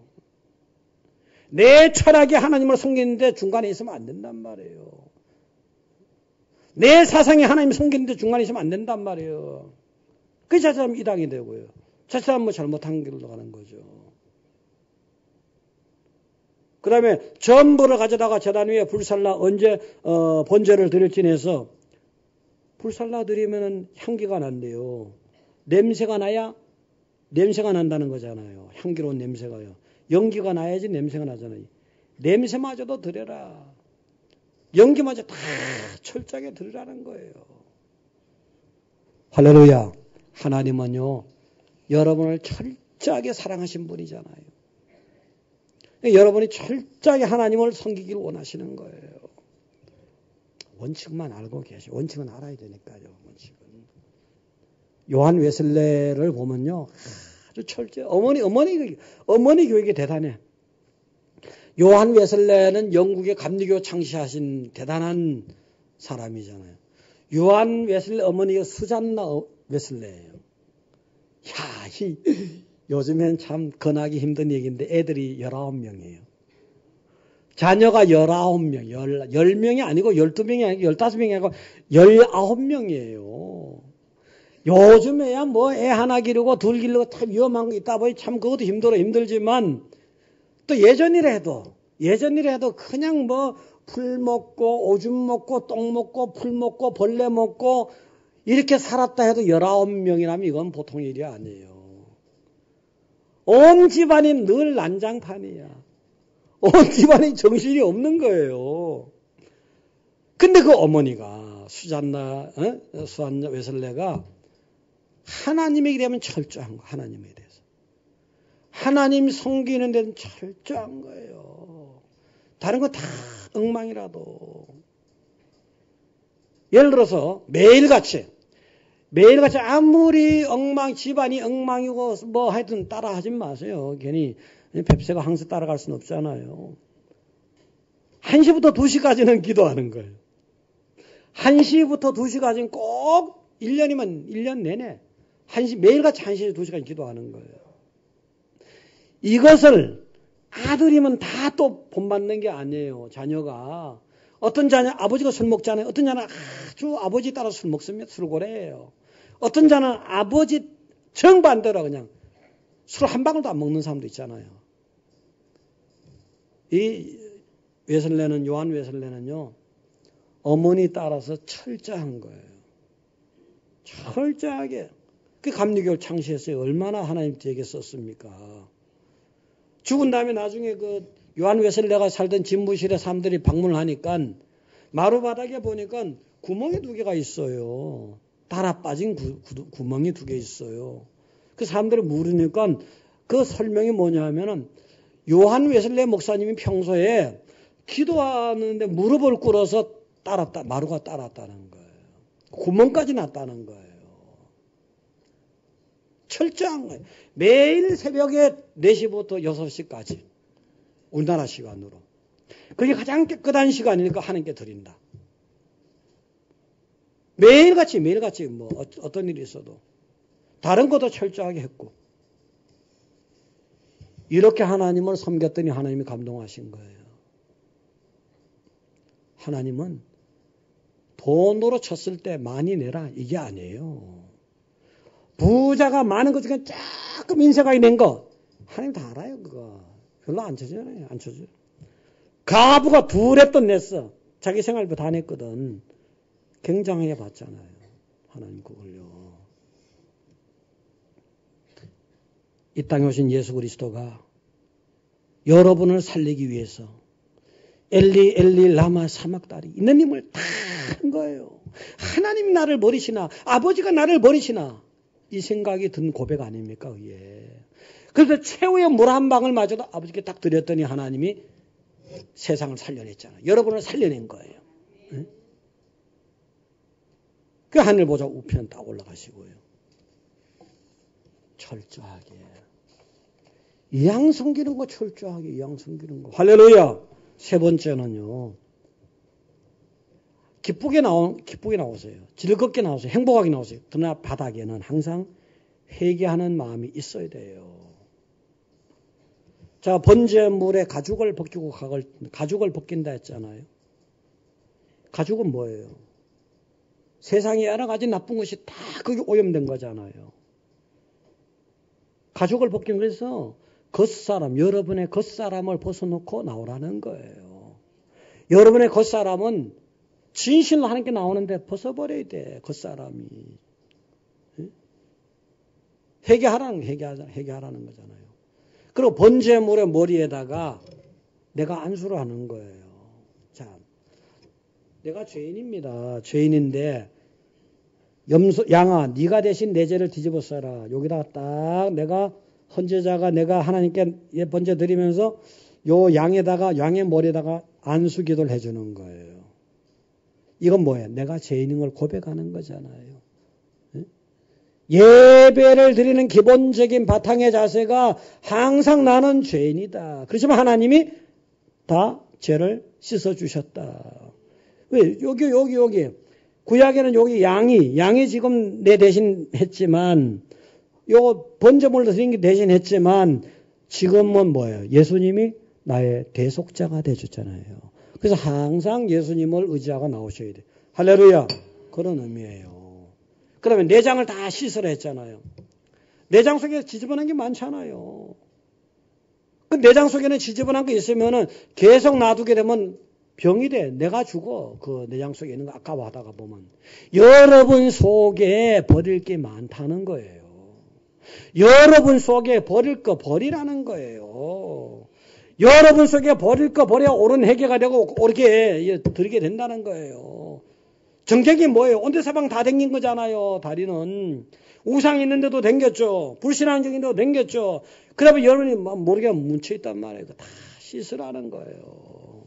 내 철학이 하나님을 섬기는데 중간에 있으면 안 된단 말이에요. 내 사상이 하나님을 섬기는데 중간에 있으면 안 된단 말이에요. 그 자칫하면 이당이 되고요. 자칫하면 뭐 잘못한 길로 가는 거죠. 그 다음에 전부를 가져다가 제단 위에 불살라 언제 번제를 드릴지 해서 불살라 드리면은 향기가 난대요. 냄새가 나야 냄새가 난다는 거잖아요. 향기로운 냄새가요. 연기가 나야지 냄새가 나잖아요. 냄새마저도 들여라. 연기마저 다 철저하게 들으라는 거예요. 할렐루야. 하나님은요, 여러분을 철저하게 사랑하신 분이잖아요. 여러분이 철저하게 하나님을 섬기길 원하시는 거예요. 원칙만 알고 계시오. 원칙은 알아야 되니까요. 원칙은. 요한 웨슬레를 보면요, 아주 철저해. 어머니 교육이 대단해. 요한 웨슬레는 영국의 감리교 창시하신 대단한 사람이잖아요. 요한 웨슬레 어머니가 수잔나 웨슬레예요. 요즘엔 참 건하기 힘든 얘기인데 애들이 19명이에요. 자녀가 19명, 10명이 아니고 12명이 아니고 15명이 아니고 19명이에요. 요즘에야 뭐 애 하나 기르고 둘 기르고 참 위험한 거 있다 보니 참 그것도 힘들지만 또 예전이라도 그냥 뭐 풀 먹고 오줌 먹고 똥 먹고 풀 먹고 벌레 먹고 이렇게 살았다 해도 19명이라면 이건 보통 일이 아니에요. 온 집안이 늘 난장판이야. 온 집안이 정신이 없는 거예요. 근데 그 어머니가 수잔나 웨슬레가 하나님에게 대하면 철저한 거, 하나님에 대해서. 하나님 섬기는 데는 철저한 거예요. 다른 거 다 엉망이라도. 예를 들어서 매일같이 아무리 집안이 엉망이고 뭐 하여튼 따라 하지 마세요. 괜히 뱁새가 항상 따라갈 수는 없잖아요. 1시부터 2시까지는 기도하는 거예요. 1시부터 2시까지는 꼭 1년이면 1년 내내 매일같이 1시에서 2시까지 기도하는 거예요. 이것을 아들이면 다 또 본받는 게 아니에요. 자녀가. 어떤 자녀 아버지가 술 먹잖아요. 어떤 자는 아주 아버지 따라 술 먹으면 술고래예요. 어떤 자는 아버지 정반대로 그냥 술 한 방울도 안 먹는 사람도 있잖아요. 이 요한 웨슬레는요, 어머니 따라서 철저한 거예요. 철저하게. 그 감리교를 창시했어요. 얼마나 하나님 되게 썼습니까? 죽은 다음에 나중에 그 요한 웨슬레가 살던 집무실에 사람들이 방문을 하니까 마루바닥에 보니까 구멍이 2개가 있어요. 달아 빠진 구멍이 2개 있어요. 그 사람들이 물으니까 그 설명이 뭐냐 하면은 요한 웨슬레 목사님이 평소에 기도하는데 무릎을 꿇어서 마루가 따랐다는 거예요. 구멍까지 났다는 거예요. 철저한 거예요. 매일 새벽에 4시부터 6시까지 우리나라 시간으로. 그게 가장 깨끗한 시간이니까 하나님께 드린다. 매일같이 뭐 어떤 일이 있어도 다른 것도 철저하게 했고 이렇게 하나님을 섬겼더니 하나님이 감동하신 거예요. 하나님은 돈으로 쳤을 때 많이 내라 이게 아니에요. 부자가 많은 것 중에 조금 인생하게 낸 거 하나님 다 알아요. 그거 별로 안 쳐주잖아요. 안 쳐줘요. 가부가 2랩돈 냈어. 자기 생활비 다 냈거든. 굉장하게 봤잖아요. 하나님 그걸요. 이 땅에 오신 예수 그리스도가 여러분을 살리기 위해서 엘리 엘리 라마 사막다리 있는 힘을 다 한 거예요. 하나님이 나를 버리시나 아버지가 나를 버리시나 이 생각이 든 고백 아닙니까? 그게. 그래서 최후의 물 한 방울 마저도 아버지께 딱 드렸더니 하나님이 세상을 살려냈잖아요. 여러분을 살려낸 거예요. 네? 그 하늘 보좌 우편 딱 올라가시고요. 철저하게. 이양 섬기는 거 철저하게 이양 섬기는 거. 할렐루야. 3번째는요. 기쁘게 나오세요. 즐겁게 나오세요. 행복하게 나오세요. 그러나 바닥에는 항상 회개하는 마음이 있어야 돼요. 자, 번제물에 가죽을 벗긴다 했잖아요. 가죽은 뭐예요? 세상에 여러 가지 나쁜 것이 다 그게 오염된 거잖아요. 가죽을 벗긴 거에서 여러분의 겉사람을 벗어놓고 나오라는 거예요. 여러분의 겉사람은 진실로 하나님께 나오는데 벗어버려야 돼, 겉사람이. 회개하라는 거잖아요. 그리고 번제물의 머리에다가 내가 안수를 하는 거예요. 자, 내가 죄인입니다. 죄인인데 양아, 네가 대신 내 죄를 뒤집어 써라. 여기다가 딱 내가 헌제자가 내가 하나님께 번제 드리면서 요 양의 머리에다가 안수 기도를 해주는 거예요. 이건 뭐예요? 내가 죄인인 걸 고백하는 거잖아요. 예배를 드리는 기본적인 바탕의 자세가 항상 나는 죄인이다. 그렇지만 하나님이 다 죄를 씻어주셨다. 왜? 여기. 구약에는 여기 양이 지금 내 대신 했지만, 요 번제물로 드린 게 대신 했지만, 지금은 뭐예요? 예수님이 나의 대속자가 되어줬잖아요. 그래서 항상 예수님을 의지하고 나오셔야 돼. 할렐루야. 그런 의미예요. 그러면 내장을 다 씻으라 했잖아요. 내장 속에 지저분한 게 많잖아요. 그 내장 속에는 지저분한 게 있으면은 계속 놔두게 되면 병이 돼. 내가 죽어. 그 내장 속에 있는 거 아까워하다가 보면. 여러분 속에 버릴 게 많다는 거예요. 여러분 속에 버릴 거 버리라는 거예요. 여러분 속에 버릴 거 버려야 옳은 회개가 되고 옳게 드리게 된다는 거예요. 정책이 뭐예요? 온대사방 다 댕긴 거잖아요. 다리는. 우상 있는데도 댕겼죠. 불신앙적인데도 댕겼죠. 그러면 여러분이 모르게 뭉쳐있단 말이에요. 다 씻으라는 거예요.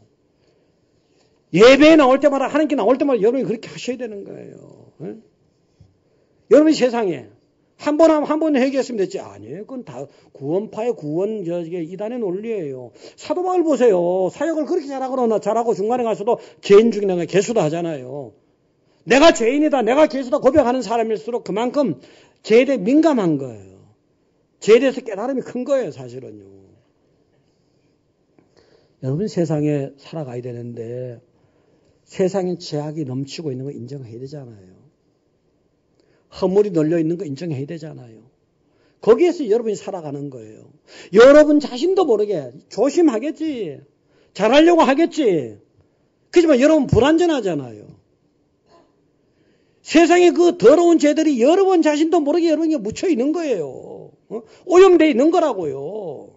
예배에 나올 때마다 하나님께 나올 때마다 여러분이 그렇게 하셔야 되는 거예요. 에? 여러분이 세상에 한 번 회개했으면 됐지. 아니에요. 그건 다 구원파의 이단의 논리예요. 사도 바울 보세요. 사역을 그렇게 잘하고 중간에 가서도 죄인 중에 내가 개수도 하잖아요. 내가 죄인이다, 내가 개수다 고백하는 사람일수록 그만큼 죄에 대해 민감한 거예요. 죄에 대해서 깨달음이 큰 거예요, 사실은요. 여러분 세상에 살아가야 되는데 세상에 죄악이 넘치고 있는 거 인정해야 되잖아요. 허물이 널려 있는 거 인정해야 되잖아요. 거기에서 여러분이 살아가는 거예요. 여러분 자신도 모르게 조심하겠지. 잘하려고 하겠지. 그렇지만 여러분 불완전하잖아요. 세상에 그 더러운 죄들이 여러분 자신도 모르게 여러분이 묻혀 있는 거예요. 오염되어 있는 거라고요.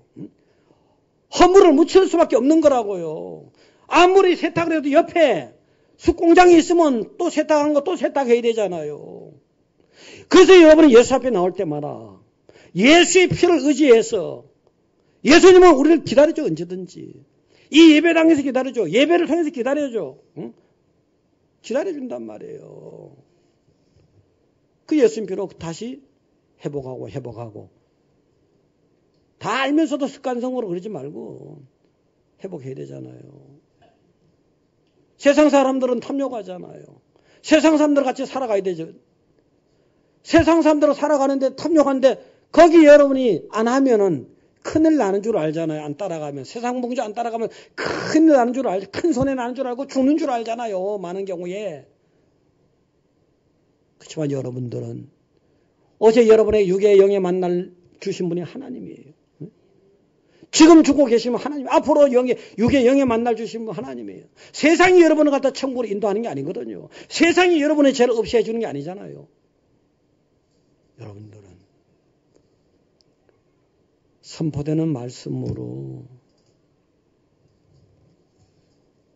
허물을 묻힐 수밖에 없는 거라고요. 아무리 세탁을 해도 옆에 숯공장이 있으면 또 세탁하는 거 또 세탁해야 되잖아요. 그래서 여러분이 예수 앞에 나올 때마다 예수의 피를 의지해서 예수님은 우리를 기다려줘 언제든지. 이 예배당에서 기다려줘. 예배를 통해서 기다려줘. 응? 기다려준단 말이에요. 그 예수님 피로 다시 회복하고 다 알면서도 습관성으로 그러지 말고 회복해야 되잖아요. 세상 사람들은 탐욕하잖아요. 세상 사람들 같이 살아가야 되죠. 세상 사람들은 살아가는데 탐욕하는데 거기 여러분이 안 하면은 큰일 나는 줄 알잖아요. 안 따라가면. 세상 봉지 안 따라가면 큰일 나는 줄 알죠. 큰 손해 나는 줄 알고 죽는 줄 알잖아요. 많은 경우에. 그렇지만 여러분들은 어제 여러분의 육의 영에 만날 주신 분이 하나님이에요. 지금 죽고 계시면 하나님, 앞으로 육의 영에 만날 주신 분 하나님이에요. 세상이 여러분을 갖다 천국으로 인도하는 게 아니거든요. 세상이 여러분의 죄를 없애 주는 게 아니잖아요. 여러분들은 선포되는 말씀으로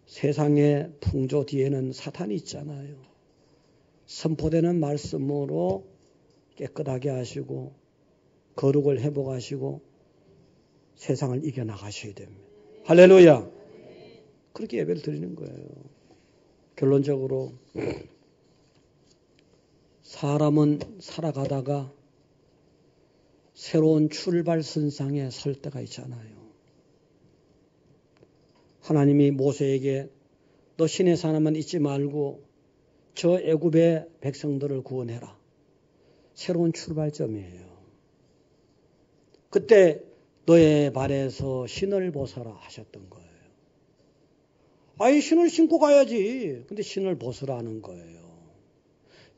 세상의 풍조 뒤에는 사탄이 있잖아요. 선포되는 말씀으로 깨끗하게 하시고 거룩을 회복하시고 세상을 이겨나가셔야 됩니다. 할렐루야. 그렇게 예배를 드리는 거예요. 결론적으로 사람은 살아가다가 새로운 출발선상에 설 때가 있잖아요. 하나님이 모세에게 너 신의 산에만 있지 말고 저 애굽의 백성들을 구원해라. 새로운 출발점이에요. 그때 너의 발에서 신을 벗어라 하셨던 거예요. 아이 신을 신고 가야지. 근데 신을 벗으라는 거예요.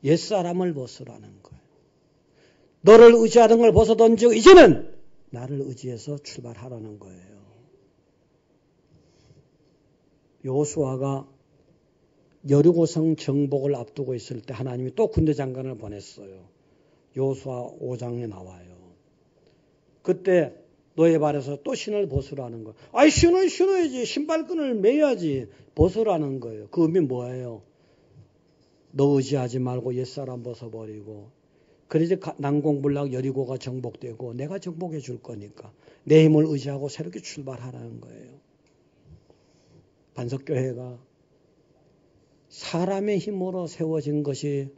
옛사람을 벗으라는 거예요. 너를 의지하던 걸 벗어던지고 이제는 나를 의지해서 출발하라는 거예요. 여호수아가 여리고성 정복을 앞두고 있을 때 하나님이 또 군대 장관을 보냈어요. 여호수아 5장에 나와요. 그때 너의 발에서 또 신을 벗으라는 거예요. 아이, 신어야지. 신발끈을 매야지. 벗으라는 거예요. 그 의미 뭐예요? 너 의지하지 말고 옛사람 벗어버리고, 그래야지 난공불락 여리고가 정복되고 내가 정복해 줄 거니까 내 힘을 의지하고 새롭게 출발하라는 거예요. 반석교회가 사람의 힘으로 세워진 것이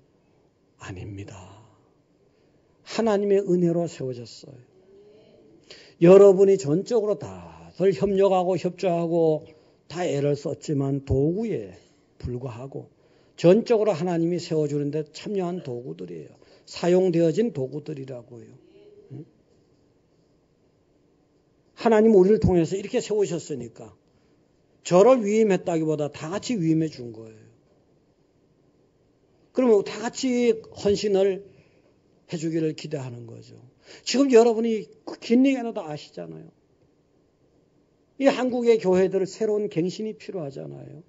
아닙니다. 하나님의 은혜로 세워졌어요. 여러분이 전적으로 다들 협력하고 협조하고 다 애를 썼지만 도구에 불과하고 전적으로 하나님이 세워주는데 참여한 도구들이에요. 사용되어진 도구들이라고요. 하나님 우리를 통해서 이렇게 세우셨으니까 저를 위임했다기보다 다 같이 위임해 준 거예요. 그러면 다 같이 헌신을 해주기를 기대하는 거죠. 지금 여러분이 긴 얘기라도 아시잖아요. 이 한국의 교회들 새로운 갱신이 필요하잖아요.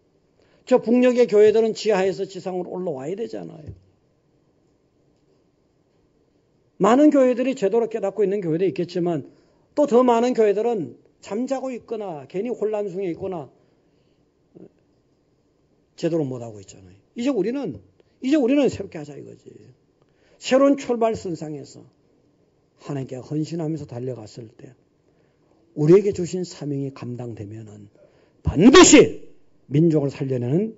저 북녘의 교회들은 지하에서 지상으로 올라와야 되잖아요. 많은 교회들이 제대로 깨닫고 있는 교회도 있겠지만 또 더 많은 교회들은 잠자고 있거나 괜히 혼란 중에 있거나 제대로 못하고 있잖아요. 이제 우리는 새롭게 하자 이거지. 새로운 출발선상에서 하나님께 헌신하면서 달려갔을 때 우리에게 주신 사명이 감당되면은 반드시 민족을 살려내는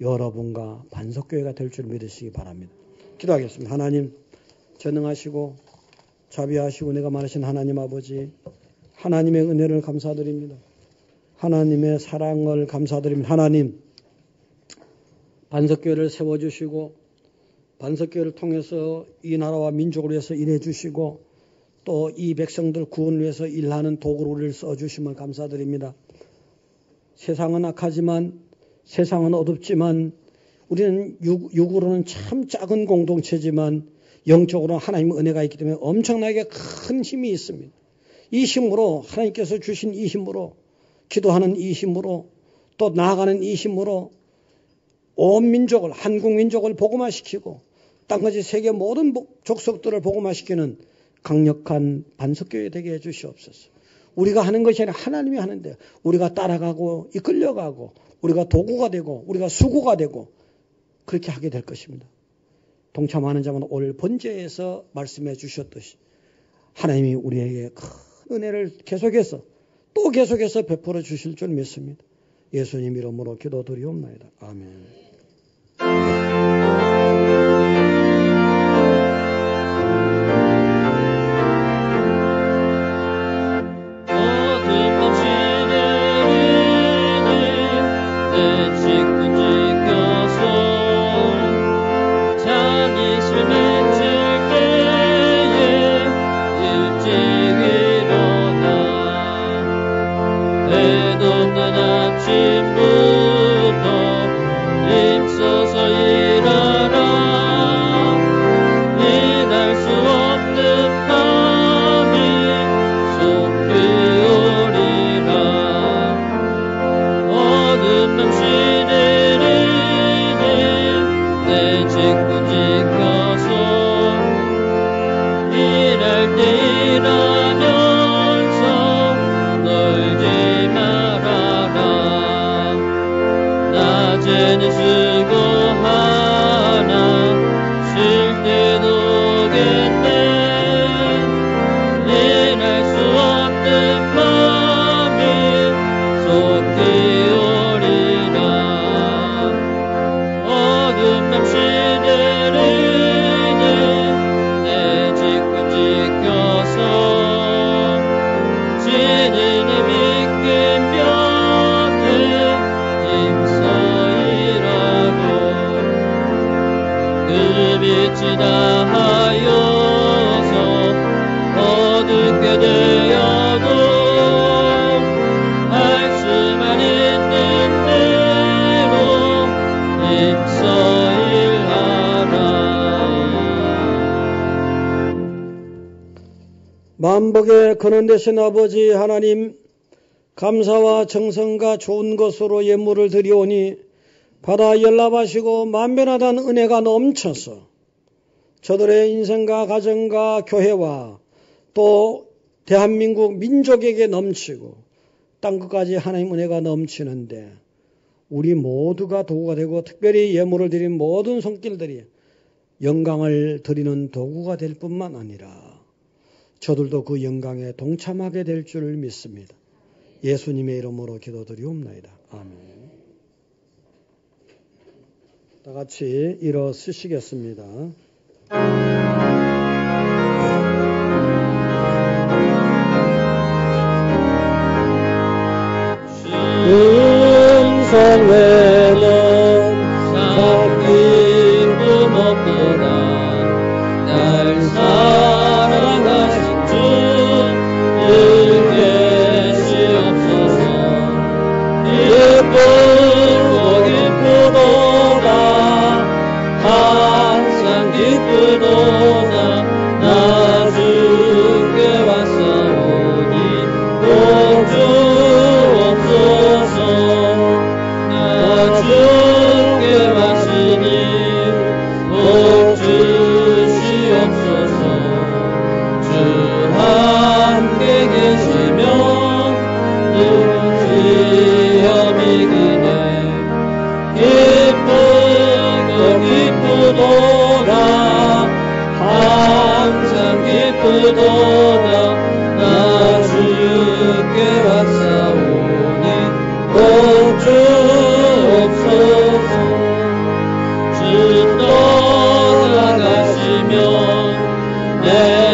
여러분과 반석교회가 될 줄 믿으시기 바랍니다. 기도하겠습니다. 하나님 전능하시고 자비하시고 내가 말하신 하나님 아버지, 하나님의 은혜를 감사드립니다. 하나님의 사랑을 감사드립니다. 하나님 반석교회를 세워주시고 반석교회를 통해서 이 나라와 민족을 위해서 일해주시고 또 이 백성들 구원을 위해서 일하는 도구로 우리를 써주심을 감사드립니다. 세상은 악하지만 세상은 어둡지만 우리는 육으로는 참 작은 공동체지만 영적으로 하나님의 은혜가 있기 때문에 엄청나게 큰 힘이 있습니다. 이 힘으로 하나님께서 주신 이 힘으로 기도하는 이 힘으로 또 나아가는 이 힘으로 온 민족을 한국 민족을 복음화시키고 땅까지 세계 모든 족속들을 복음화시키는 강력한 반석교회 되게 해주시옵소서. 우리가 하는 것이 아니라 하나님이 하는데 우리가 따라가고 이끌려가고 우리가 도구가 되고 우리가 수구가 되고 그렇게 하게 될 것입니다. 동참하는 자만 오늘 번제에서 말씀해 주셨듯이 하나님이 우리에게 큰 은혜를 계속해서 또 계속해서 베풀어 주실 줄 믿습니다. 예수님 이름으로 기도드리옵나이다. 아멘. 만복의 근원 되신 아버지 하나님, 감사와 정성과 좋은 것으로 예물을 드리오니 받아 연락하시고 만변하던 은혜가 넘쳐서 저들의 인생과 가정과 교회와 또 대한민국 민족에게 넘치고 땅끝까지 하나님 은혜가 넘치는데 우리 모두가 도구가 되고 특별히 예물을 드린 모든 손길들이 영광을 드리는 도구가 될 뿐만 아니라 저들도 그 영광에 동참하게 될 줄 믿습니다. 예수님의 이름으로 기도드리옵나이다. 아멘. 다 같이 일어서시겠습니다. 성회는 삭힌 부목보다 날 사랑하신 주 늘 계시옵소서. 기쁘고 기쁘도다 항상 기쁘도다 나 주께 왔사오니 도주옵소서. 주께 왔으니 복 주시옵소서. 주 함께 계시면 누구지엄 이기네. 기쁘고 기쁘도다 항상 기쁘도다 나 주께 왔사오니 복 주옵소서. 주 떠나가시면 내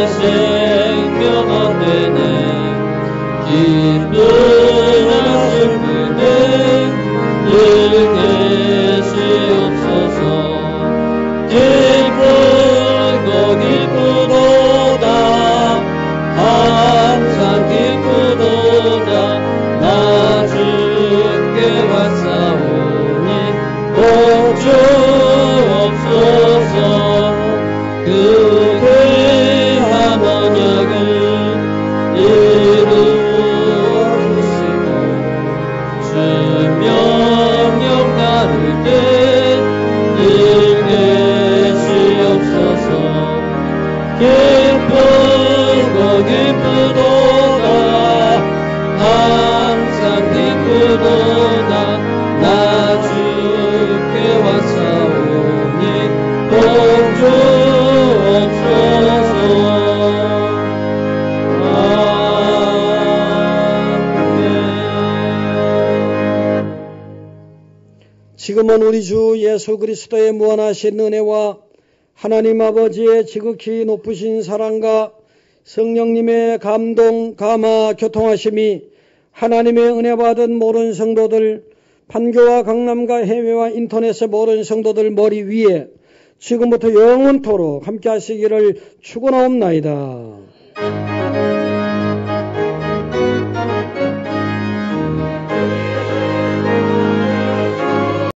생명 없네네. 기쁘나 슬프네 늘 계시옵소서. 기쁘고 기쁘도다 항상 기쁘도다 나 주께 왔사오니 복 주옵소서. 그 귀한 언약을 이루어주시고 주 명령 따르게 늘 계시옵소서. 기쁘고 기쁘도다 항상 기쁘도다 나 주께 왔사오니 복 주옵소서. 아멘. 지금은 우리 주 예수 그리스도의 무한하신 은혜와 하나님 아버지의 지극히 높으신 사랑과 성령님의 감동, 감화, 교통하심이 하나님의 은혜 받은 모든 성도들, 판교와 강남과 해외와 인터넷의 모든 성도들 머리 위에 지금부터 영원토록 함께 하시기를 축원하옵나이다.